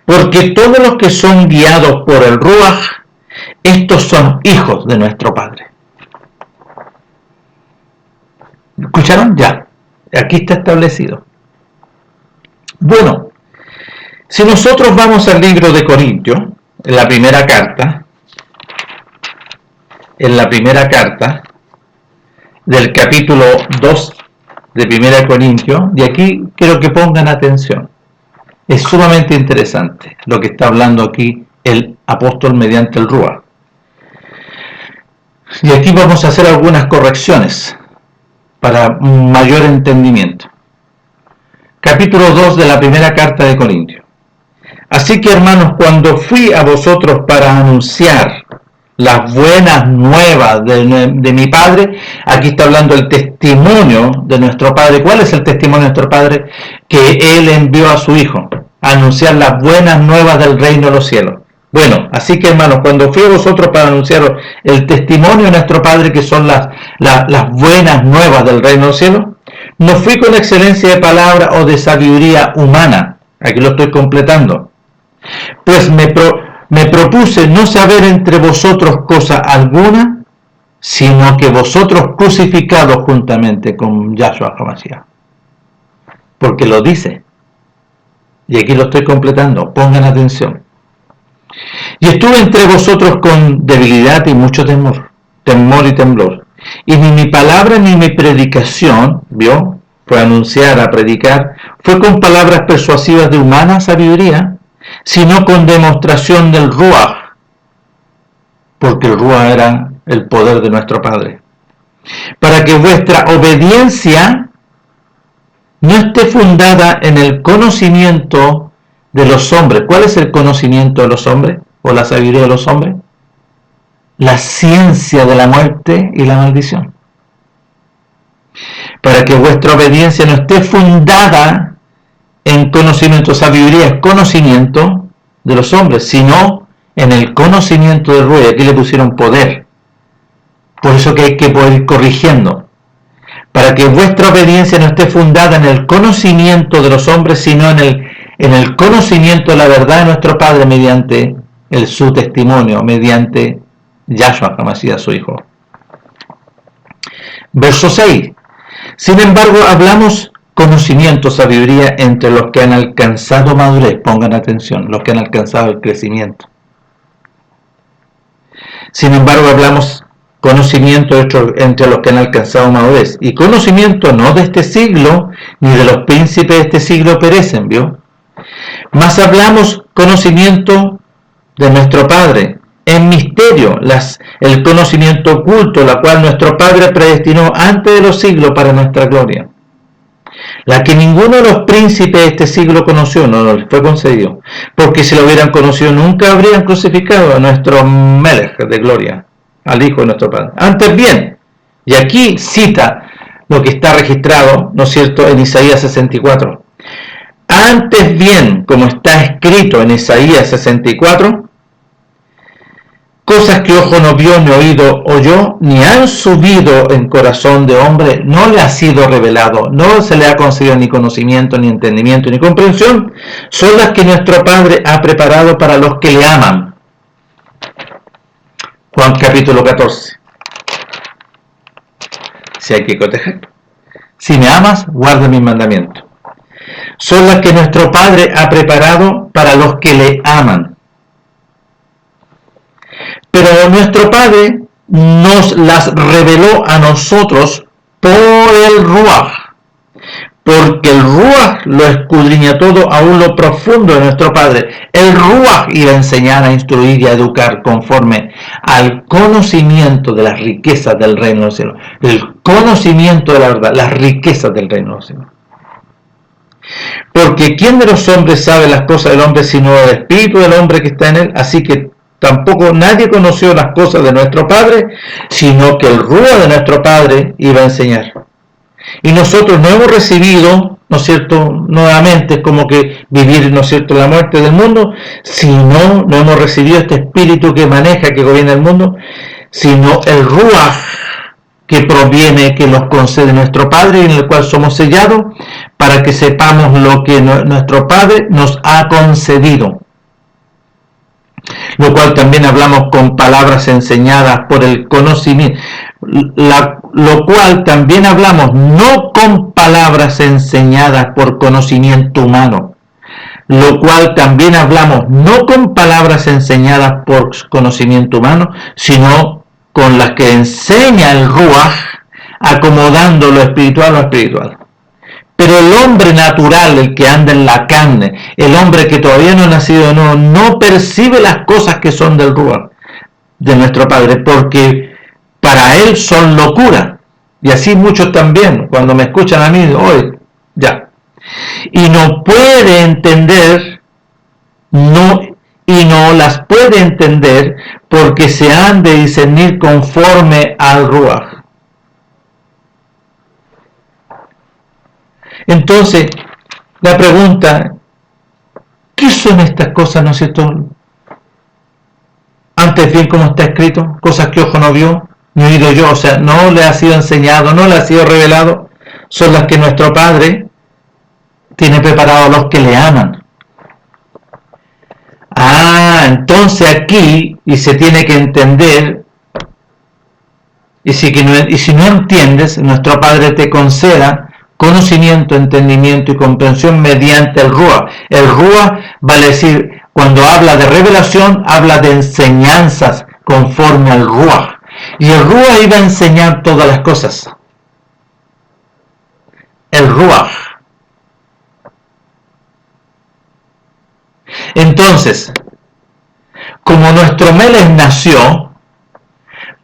Porque todos los que son guiados por el Ruach, estos son hijos de nuestro Padre. ¿Escucharon? Ya. Aquí está establecido. Bueno, si nosotros vamos al libro de Corintios, en la primera carta del capítulo 2 de 1 Corintios, y aquí quiero que pongan atención. Es sumamente interesante lo que está hablando aquí el apóstol mediante el Ruach. Y aquí vamos a hacer algunas correcciones para un mayor entendimiento. Capítulo 2 de la primera carta de Corintios. Así que, hermanos, cuando fui a vosotros para anunciar las buenas nuevas de mi Padre, aquí está hablando el testimonio de nuestro Padre. ¿Cuál es el testimonio de nuestro Padre? Que Él envió a su Hijo a anunciar las buenas nuevas del reino de los cielos. Bueno, así que, hermanos, cuando fui a vosotros para anunciar el testimonio de nuestro Padre, que son las buenas nuevas del reino de los cielos, no fui con excelencia de palabra o de sabiduría humana. Aquí lo estoy completando. Pues me propuse no saber entre vosotros cosa alguna, sino que vosotros crucificados juntamente con Yahshua HaMashiach. Porque lo dice. Y aquí lo estoy completando. Pongan atención. Y estuve entre vosotros con debilidad y mucho temor y temblor. Y ni mi palabra ni mi predicación, ¿vio? Fue anunciar, a predicar, fue con palabras persuasivas de humana sabiduría, sino con demostración del Ruach, porque el Ruach era el poder de nuestro Padre. Para que vuestra obediencia no esté fundada en el conocimiento de los hombres. ¿Cuál es el conocimiento de los hombres? ¿O la sabiduría de los hombres? La ciencia de la muerte y la maldición. Para que vuestra obediencia no esté fundada en conocimiento, sabiduría es conocimiento de los hombres, sino en el conocimiento del Ruach. Aquí le pusieron poder. Por eso que hay que poder ir corrigiendo. Para que vuestra obediencia no esté fundada en el conocimiento de los hombres, sino en el conocimiento de la verdad de nuestro Padre mediante su testimonio, mediante Yahshua HaMashiach, su Hijo. Verso 6. Sin embargo, hablamos conocimiento, sabiduría entre los que han alcanzado madurez. Pongan atención, los que han alcanzado el crecimiento. Sin embargo, hablamos conocimiento entre los que han alcanzado madurez. Y conocimiento no de este siglo, ni de los príncipes de este siglo perecen, ¿vio? Mas hablamos conocimiento de nuestro Padre, en misterio, el conocimiento oculto, la cual nuestro Padre predestinó antes de los siglos para nuestra gloria. La que ninguno de los príncipes de este siglo conoció, no les fue concedido, porque si lo hubieran conocido nunca habrían crucificado a nuestro Melech de gloria, al Hijo de nuestro Padre. Antes bien, y aquí cita lo que está registrado, ¿no es cierto?, en Isaías 64. Antes bien, como está escrito en Isaías 64, cosas que ojo no vio, ni oído oyó, ni han subido en corazón de hombre, no le ha sido revelado, no se le ha concedido ni conocimiento, ni entendimiento, ni comprensión, son las que nuestro Padre ha preparado para los que le aman. Juan capítulo 14. Si hay que cotejar. Si me amas, guarda mis mandamientos. Son las que nuestro Padre ha preparado para los que le aman. Pero nuestro Padre nos las reveló a nosotros por el Ruach, porque el Ruach lo escudriña todo aún lo profundo de nuestro Padre. El Ruach iba a enseñar, a instruir y a educar conforme al conocimiento de las riquezas del reino de los cielos. El conocimiento de la verdad, las riquezas del reino de los cielos. Porque ¿quién de los hombres sabe las cosas del hombre sino el espíritu del hombre que está en él? Así que tampoco nadie conoció las cosas de nuestro Padre, sino que el Ruach de nuestro Padre iba a enseñar. Y nosotros no hemos recibido, ¿no es cierto?, nuevamente, es como que vivir, ¿no es cierto?, la muerte del mundo, sino no hemos recibido este espíritu que maneja, que gobierna el mundo, sino el Ruach que proviene, que nos concede nuestro Padre, y en el cual somos sellados, para que sepamos lo que nuestro Padre nos ha concedido. Lo cual también hablamos con palabras enseñadas por el conocimiento, lo cual también hablamos no con palabras enseñadas por conocimiento humano, lo cual también hablamos no con palabras enseñadas por conocimiento humano, sino con las que enseña el Ruach, acomodando lo espiritual a lo espiritual. Pero el hombre natural, el que anda en la carne, el hombre que todavía no ha nacido de nuevo, no percibe las cosas que son del Ruach, de nuestro Padre, porque para él son locura. Y así muchos también, cuando me escuchan a mí, hoy, ya. Y no puede entender, y no las puede entender, porque se han de discernir conforme al Ruach. Entonces, la pregunta, ¿qué son estas cosas, no es cierto? Antes bien, como está escrito, cosas que ojo no vio, ni oído yo, o sea, no le ha sido enseñado, no le ha sido revelado, son las que nuestro Padre tiene preparado a los que le aman. Entonces aquí, y se tiene que entender, y si no entiendes, nuestro Padre te conceda conocimiento, entendimiento y comprensión mediante el Ruach. El Ruach vale decir, cuando habla de revelación, habla de enseñanzas conforme al Ruach. Y el Ruach iba a enseñar todas las cosas. El Ruach. Entonces, como nuestro Melech nació,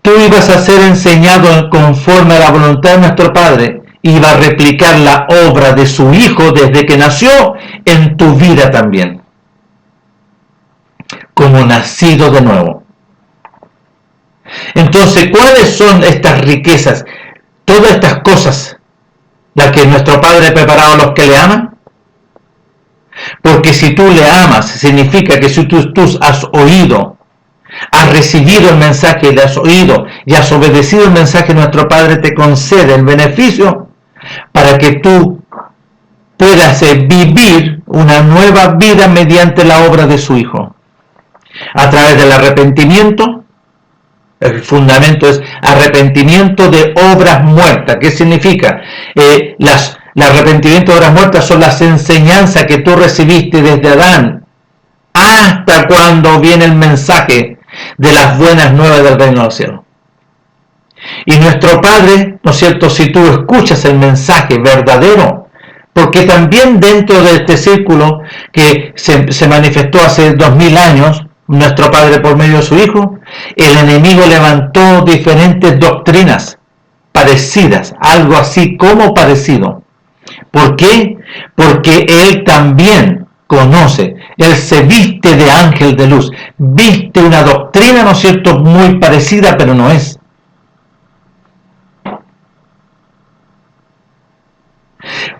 tú ibas a ser enseñado conforme a la voluntad de nuestro Padre, iba a replicar la obra de su Hijo desde que nació en tu vida también, como nacido de nuevo. Entonces, ¿cuáles son estas riquezas? Todas estas cosas, las que nuestro Padre ha preparado a los que le aman. Porque si tú le amas, significa que si tú has oído, has recibido el mensaje, le has oído y has obedecido el mensaje, nuestro Padre te concede el beneficio para que tú puedas vivir una nueva vida mediante la obra de su Hijo. A través del arrepentimiento, el fundamento es arrepentimiento de obras muertas. ¿Qué significa? El arrepentimiento de obras muertas son las enseñanzas que tú recibiste desde Adán hasta cuando viene el mensaje de las buenas nuevas del reino del cielo. Y nuestro Padre, ¿no es cierto?, si tú escuchas el mensaje verdadero, porque también dentro de este círculo que se manifestó hace 2000 años, nuestro Padre por medio de su Hijo, el enemigo levantó diferentes doctrinas parecidas, algo así como parecido. ¿Por qué? Porque él también conoce, él se viste de ángel de luz, viste una doctrina, ¿no es cierto?, muy parecida, pero no es.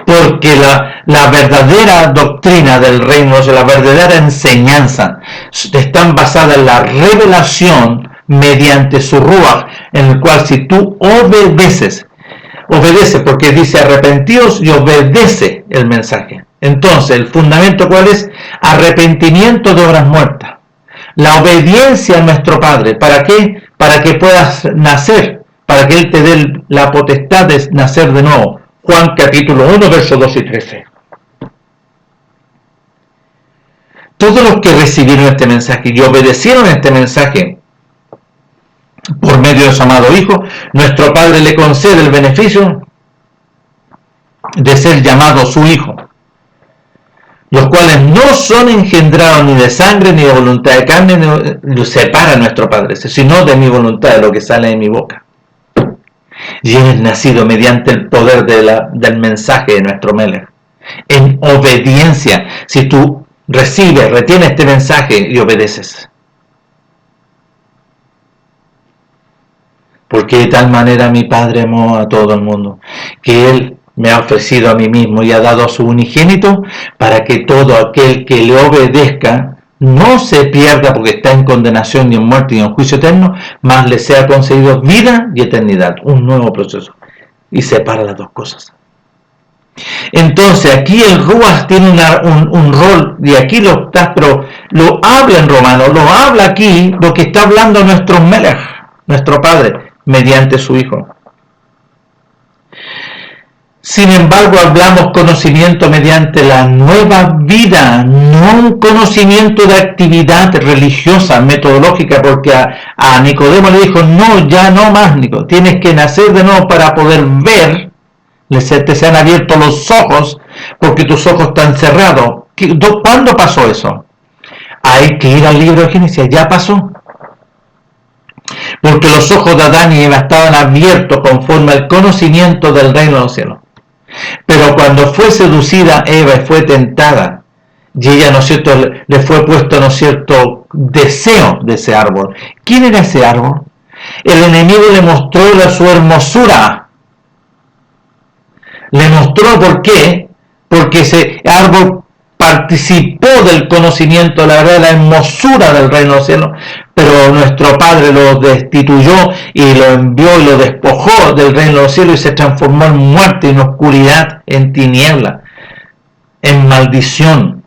Porque la verdadera doctrina del reino, la verdadera enseñanza, están basadas en la revelación mediante su Ruach, en el cual si tú obedece porque dice arrepentíos y obedece el mensaje. Entonces, el fundamento ¿cuál es? Arrepentimiento de obras muertas. La obediencia a nuestro Padre. ¿Para qué? Para que puedas nacer, para que Él te dé la potestad de nacer de nuevo. Juan capítulo 1, versos 2 y 13. Todos los que recibieron este mensaje y obedecieron este mensaje por medio de su amado Hijo, nuestro Padre le concede el beneficio de ser llamado su Hijo, los cuales no son engendrados ni de sangre, ni de voluntad de carne, ni lo separa nuestro Padre, sino de mi voluntad, de lo que sale de mi boca. Y es nacido mediante el poder del mensaje de nuestro Melech, en obediencia. Si tú retienes este mensaje y obedeces. Porque de tal manera mi Padre amó a todo el mundo, que Él me ha ofrecido a mí mismo y ha dado a su unigénito, para que todo aquel que le obedezca no se pierda, porque está en condenación, ni en muerte, ni en juicio eterno, mas le sea concedido vida y eternidad, un nuevo proceso. Y separa las dos cosas. Entonces aquí el Ruach tiene un rol, y aquí pero lo habla en Romanos, lo habla aquí, lo que está hablando nuestro Melech, nuestro Padre, mediante su Hijo. Sin embargo, hablamos conocimiento mediante la nueva vida, no un conocimiento de actividad religiosa, metodológica, porque a Nicodemo le dijo, no, ya no más, Nico, tienes que nacer de nuevo para poder ver, se han abierto los ojos, porque tus ojos están cerrados. ¿Cuándo pasó eso? Hay que ir al libro de Génesis, ya pasó. Porque los ojos de Adán y Eva estaban abiertos conforme al conocimiento del reino de los cielos. Pero cuando fue seducida Eva y fue tentada, y ella, ¿no es cierto?, le fue puesto, ¿no es cierto?, deseo de ese árbol. ¿Quién era ese árbol? El enemigo le mostró su hermosura. Le mostró ¿por qué? Porque ese árbol participó del conocimiento, la verdad, la hermosura del reino de los cielos, pero nuestro Padre lo destituyó y lo envió y lo despojó del reino de los cielos y se transformó en muerte, en oscuridad, en tiniebla, en maldición.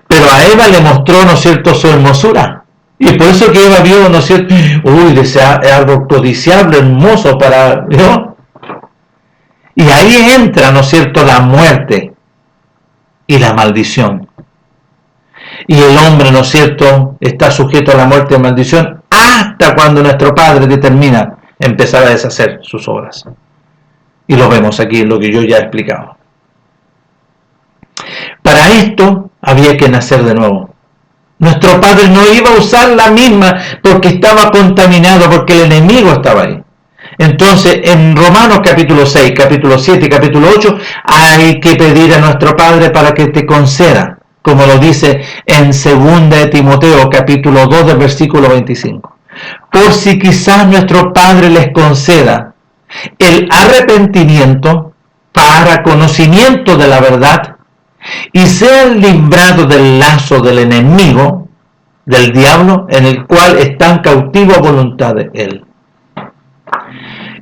Pero a Eva le mostró, ¿no es cierto?, su hermosura. Y por eso que Eva vio, ¿no es cierto?, de ese árbol codiciable, hermoso para Dios. Y ahí entra, ¿no es cierto?, la muerte y la maldición. Y el hombre, ¿no es cierto?, está sujeto a la muerte y maldición hasta cuando nuestro Padre determina empezar a deshacer sus obras. Y lo vemos aquí, lo que yo ya he explicado. Para esto había que nacer de nuevo. Nuestro padre no iba a usar la misma porque estaba contaminado, porque el enemigo estaba ahí. Entonces, en Romanos capítulo 6, capítulo 7 y capítulo 8, hay que pedir a nuestro Padre para que te conceda, como lo dice en 2 de Timoteo capítulo 2 del versículo 25. Por si quizás nuestro Padre les conceda el arrepentimiento para conocimiento de la verdad y sean librados del lazo del enemigo, del diablo, en el cual están cautivos a voluntad de él.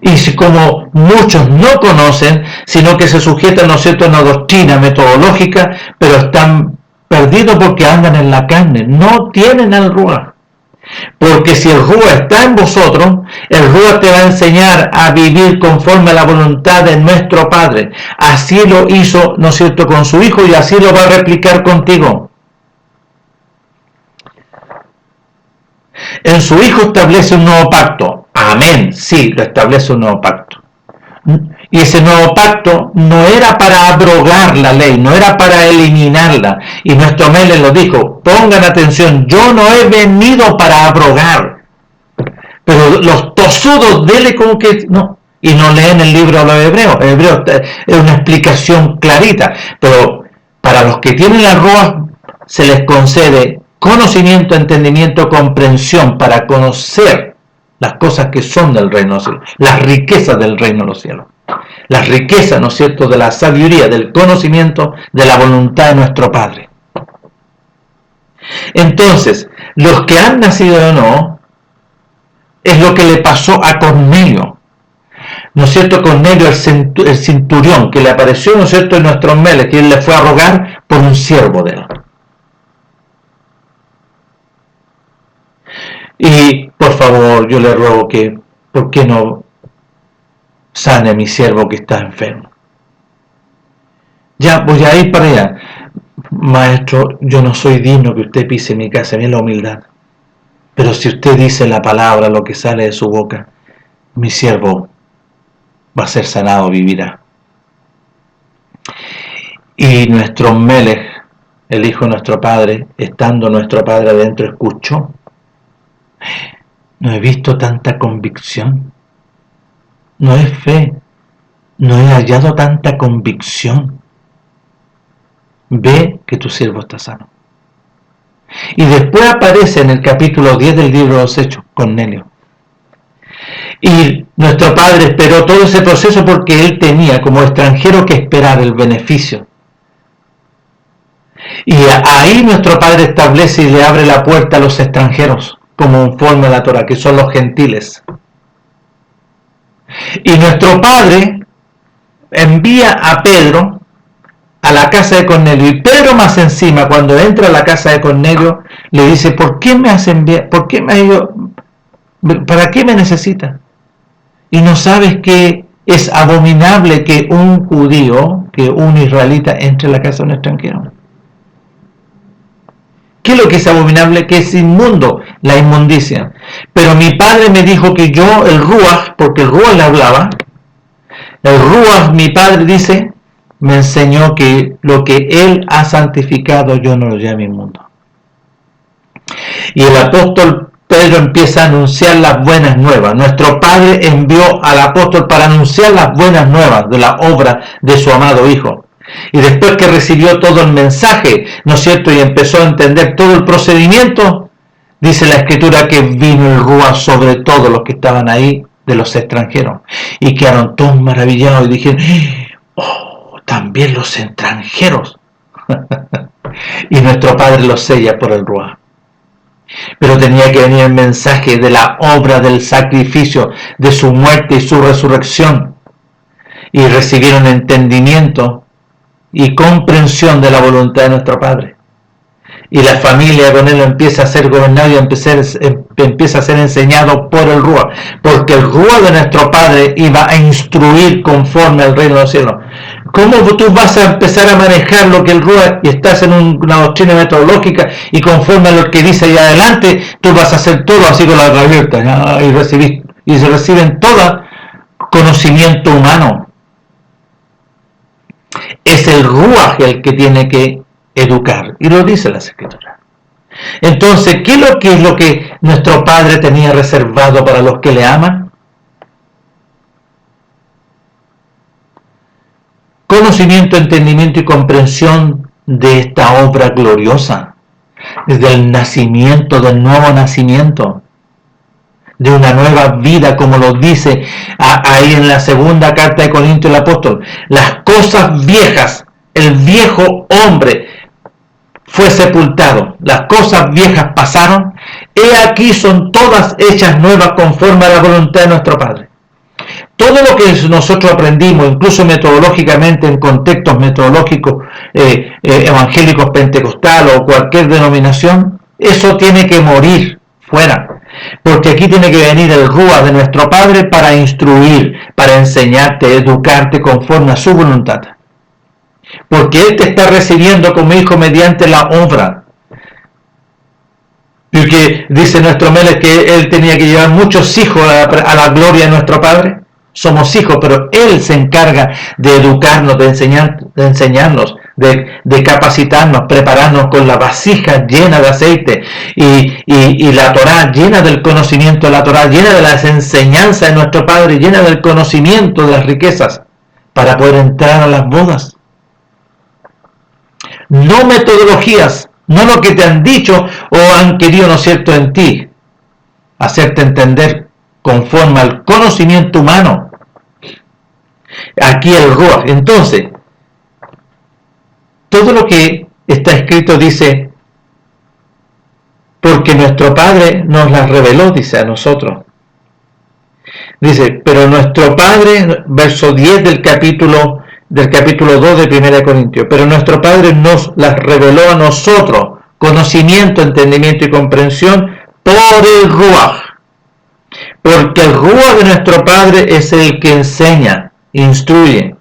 Y si como muchos no conocen, sino que se sujetan, ¿no es cierto?, a una doctrina metodológica, pero están perdidos porque andan en la carne, no tienen al Ruach. Porque si el Ruach está en vosotros, el Ruach te va a enseñar a vivir conforme a la voluntad de nuestro Padre. Así lo hizo, ¿no es cierto?, con su Hijo, y así lo va a replicar contigo. En su Hijo establece un nuevo pacto. Amén, sí, lo establece un nuevo pacto. Y ese nuevo pacto no era para abrogar la ley, no era para eliminarla. Y nuestro Mele lo dijo, pongan atención, yo no he venido para abrogar. Pero los tosudos, dele como que no. Y no leen el libro de los Hebreos. El Hebreo es una explicación clarita. Pero para los que tienen la Ruach se les concede conocimiento, entendimiento, comprensión para conocer las cosas que son del reino de los cielos, las riquezas del reino de los cielos, las riquezas, ¿no es cierto?, de la sabiduría, del conocimiento, de la voluntad de nuestro Padre. Entonces, los que han nacido de nuevo, es lo que le pasó a Cornelio, ¿no es cierto? Cornelio, el centurión, que le apareció, ¿no es cierto?, en nuestros meles, que él le fue a rogar por un siervo de él. Y por favor, yo le ruego que, ¿por qué no sane a mi siervo que está enfermo? Ya, voy a ir para allá. Maestro, yo no soy digno que usted pise mi casa, bien la humildad. Pero si usted dice la palabra, lo que sale de su boca, mi siervo va a ser sanado, vivirá. Y nuestro Melech, el Hijo de nuestro Padre, estando nuestro Padre adentro, escuchó. No he visto tanta convicción, no es fe, no he hallado tanta convicción. Ve que tu siervo está sano. Y después aparece en el capítulo 10 del libro de los Hechos, Cornelio. Y nuestro Padre esperó todo ese proceso porque él tenía como extranjero que esperar el beneficio. Y ahí nuestro Padre establece y le abre la puerta a los extranjeros, como conforme a la Torah, que son los gentiles. Y nuestro Padre envía a Pedro a la casa de Cornelio, y Pedro más encima, cuando entra a la casa de Cornelio, le dice, ¿por qué me has enviado? ¿Por qué me has ido? ¿Para qué me necesitas? Y no sabes que es abominable que un judío, que un israelita, entre a la casa de un extranjero. ¿Qué es lo que es abominable? Que es inmundo, la inmundicia. Pero mi padre me dijo que yo, el Ruach, porque el Ruach le hablaba, el Ruach, mi padre dice, me enseñó que lo que él ha santificado yo no lo llame inmundo. Y el apóstol Pedro empieza a anunciar las buenas nuevas. Nuestro Padre envió al apóstol para anunciar las buenas nuevas de la obra de su amado Hijo. Y después que recibió todo el mensaje, ¿no es cierto?, y empezó a entender todo el procedimiento, dice la Escritura que vino el Ruach sobre todos los que estaban ahí, de los extranjeros, y quedaron todos maravillados y dijeron, oh, también los extranjeros. Y nuestro Padre los sella por el Ruach. Pero tenía que venir el mensaje de la obra del sacrificio, de su muerte y su resurrección, y recibieron entendimiento y comprensión de la voluntad de nuestro Padre. Y la familia con él empieza a ser gobernado y empieza a ser enseñado por el Ruach, porque el Ruach de nuestro Padre iba a instruir conforme al reino de los cielos. ¿Cómo tú vas a empezar a manejar lo que el Ruach, y estás en una doctrina metodológica, y conforme a lo que dice ahí adelante, tú vas a hacer todo así con la boca abierta, y se reciben todo conocimiento humano? Es el Ruach el que tiene que educar, y lo dice las Escrituras. Entonces, ¿qué es lo que nuestro Padre tenía reservado para los que le aman? Conocimiento, entendimiento y comprensión de esta obra gloriosa, desde el nacimiento, del nuevo nacimiento, de una nueva vida, como lo dice ahí en la segunda carta de Corintios el apóstol. Las cosas viejas, el viejo hombre fue sepultado, las cosas viejas pasaron, he aquí son todas hechas nuevas conforme a la voluntad de nuestro Padre. Todo lo que nosotros aprendimos, incluso metodológicamente, en contextos metodológicos evangélicos, pentecostales o cualquier denominación, eso tiene que morir fuera. Porque aquí tiene que venir el Ruach de nuestro Padre para instruir, para enseñarte, educarte conforme a su voluntad. Porque Él te está recibiendo como hijo mediante la obra. Y que dice nuestro Melech que Él tenía que llevar muchos hijos a la gloria de nuestro Padre. Somos hijos, pero Él se encarga de educarnos, de enseñarnos, de capacitarnos, prepararnos con la vasija llena de aceite y la Torá llena del conocimiento de la Torá, llena de las enseñanzas de nuestro Padre, llena del conocimiento de las riquezas, para poder entrar a las bodas. No metodologías, no lo que te han dicho o han querido, ¿no es cierto?, en ti, hacerte entender conforme al conocimiento humano. Aquí el Ruach. Entonces, todo lo que está escrito dice, porque nuestro Padre nos las reveló, dice a nosotros. Dice, pero nuestro Padre, verso 10 del capítulo 2 de 1 Corintios, pero nuestro Padre nos las reveló a nosotros, conocimiento, entendimiento y comprensión por el Ruach. Porque el Ruach de nuestro Padre es el que enseña, instruye,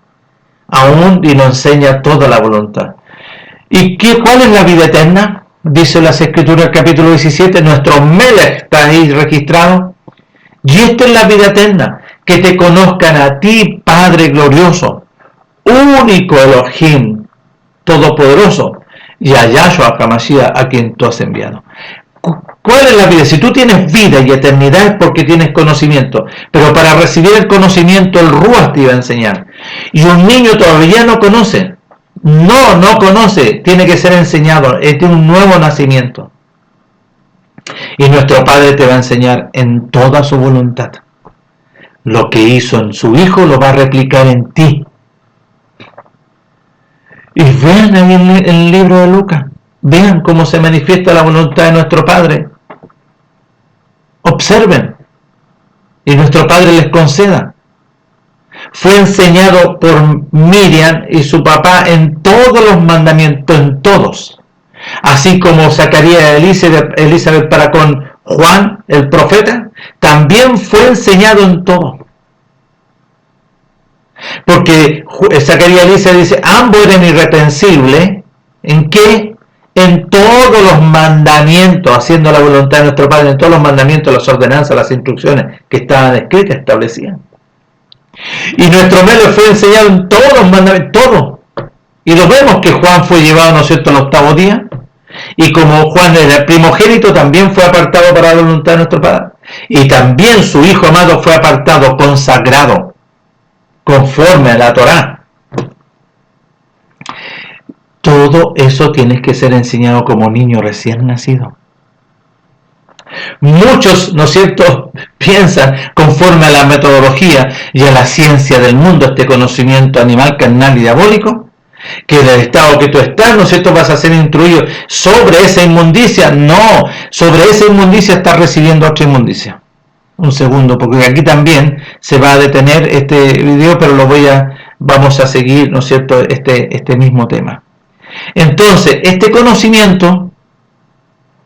aún y nos enseña toda la voluntad. ¿Y cuál es la vida eterna? Dice las Escrituras, capítulo 17, nuestro Melech está ahí registrado. Y esta es la vida eterna, que te conozcan a ti, Padre glorioso, único Elohim, todopoderoso, y a Yahshua HaMashiach, a quien tú has enviado. ¿Cuál es la vida? Si tú tienes vida y eternidad es porque tienes conocimiento, pero para recibir el conocimiento el Ruach te iba a enseñar. Y un niño todavía no conoce, no conoce, tiene que ser enseñado, es de un nuevo nacimiento. Y nuestro Padre te va a enseñar en toda su voluntad. Lo que hizo en su Hijo lo va a replicar en ti. Y vean ahí en el libro de Lucas, vean cómo se manifiesta la voluntad de nuestro Padre. Observen, y nuestro Padre les conceda. Fue enseñado por Miriam y su papá en todos los mandamientos, en todos. Así como Zacarías y Elizabeth para con Juan, el profeta, también fue enseñado en todo. Porque Zacarías y Elizabeth dice, ambos eran irreprensibles. ¿En qué? En todos los mandamientos, haciendo la voluntad de nuestro Padre, en todos los mandamientos, las ordenanzas, las instrucciones que estaban escritas, establecidas. Y nuestro Melech fue enseñado en todos los mandamientos, todo. Y lo vemos que Juan fue llevado, ¿no es cierto?, al octavo día. Y como Juan era el primogénito, también fue apartado para la voluntad de nuestro Padre. Y también su Hijo amado fue apartado, consagrado, conforme a la Torá. Todo eso tienes que ser enseñado como niño recién nacido. Muchos, ¿no es cierto?, piensan conforme a la metodología y a la ciencia del mundo, este conocimiento animal, carnal y diabólico, que en el estado que tú estás, ¿no es cierto?, vas a ser instruido sobre esa inmundicia. No, sobre esa inmundicia estás recibiendo otra inmundicia. Un segundo, porque aquí también se va a detener este video, pero vamos a seguir, ¿no es cierto?, este mismo tema. Entonces, este conocimiento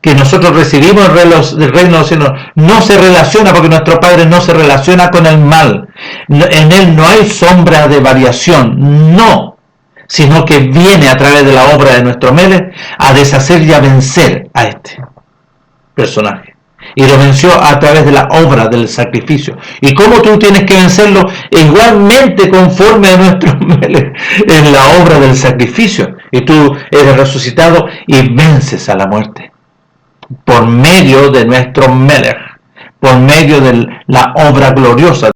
que nosotros recibimos del reino de los cielos no se relaciona, porque nuestro Padre no se relaciona con el mal. En Él no hay sombra de variación, no, sino que viene a través de la obra de nuestro Melech a deshacer y a vencer a este personaje. Y lo venció a través de la obra del sacrificio. ¿Y cómo tú tienes que vencerlo? Igualmente conforme a nuestro Melech, en la obra del sacrificio. Y tú eres resucitado y vences a la muerte. por medio de nuestro Melech, por medio de la obra gloriosa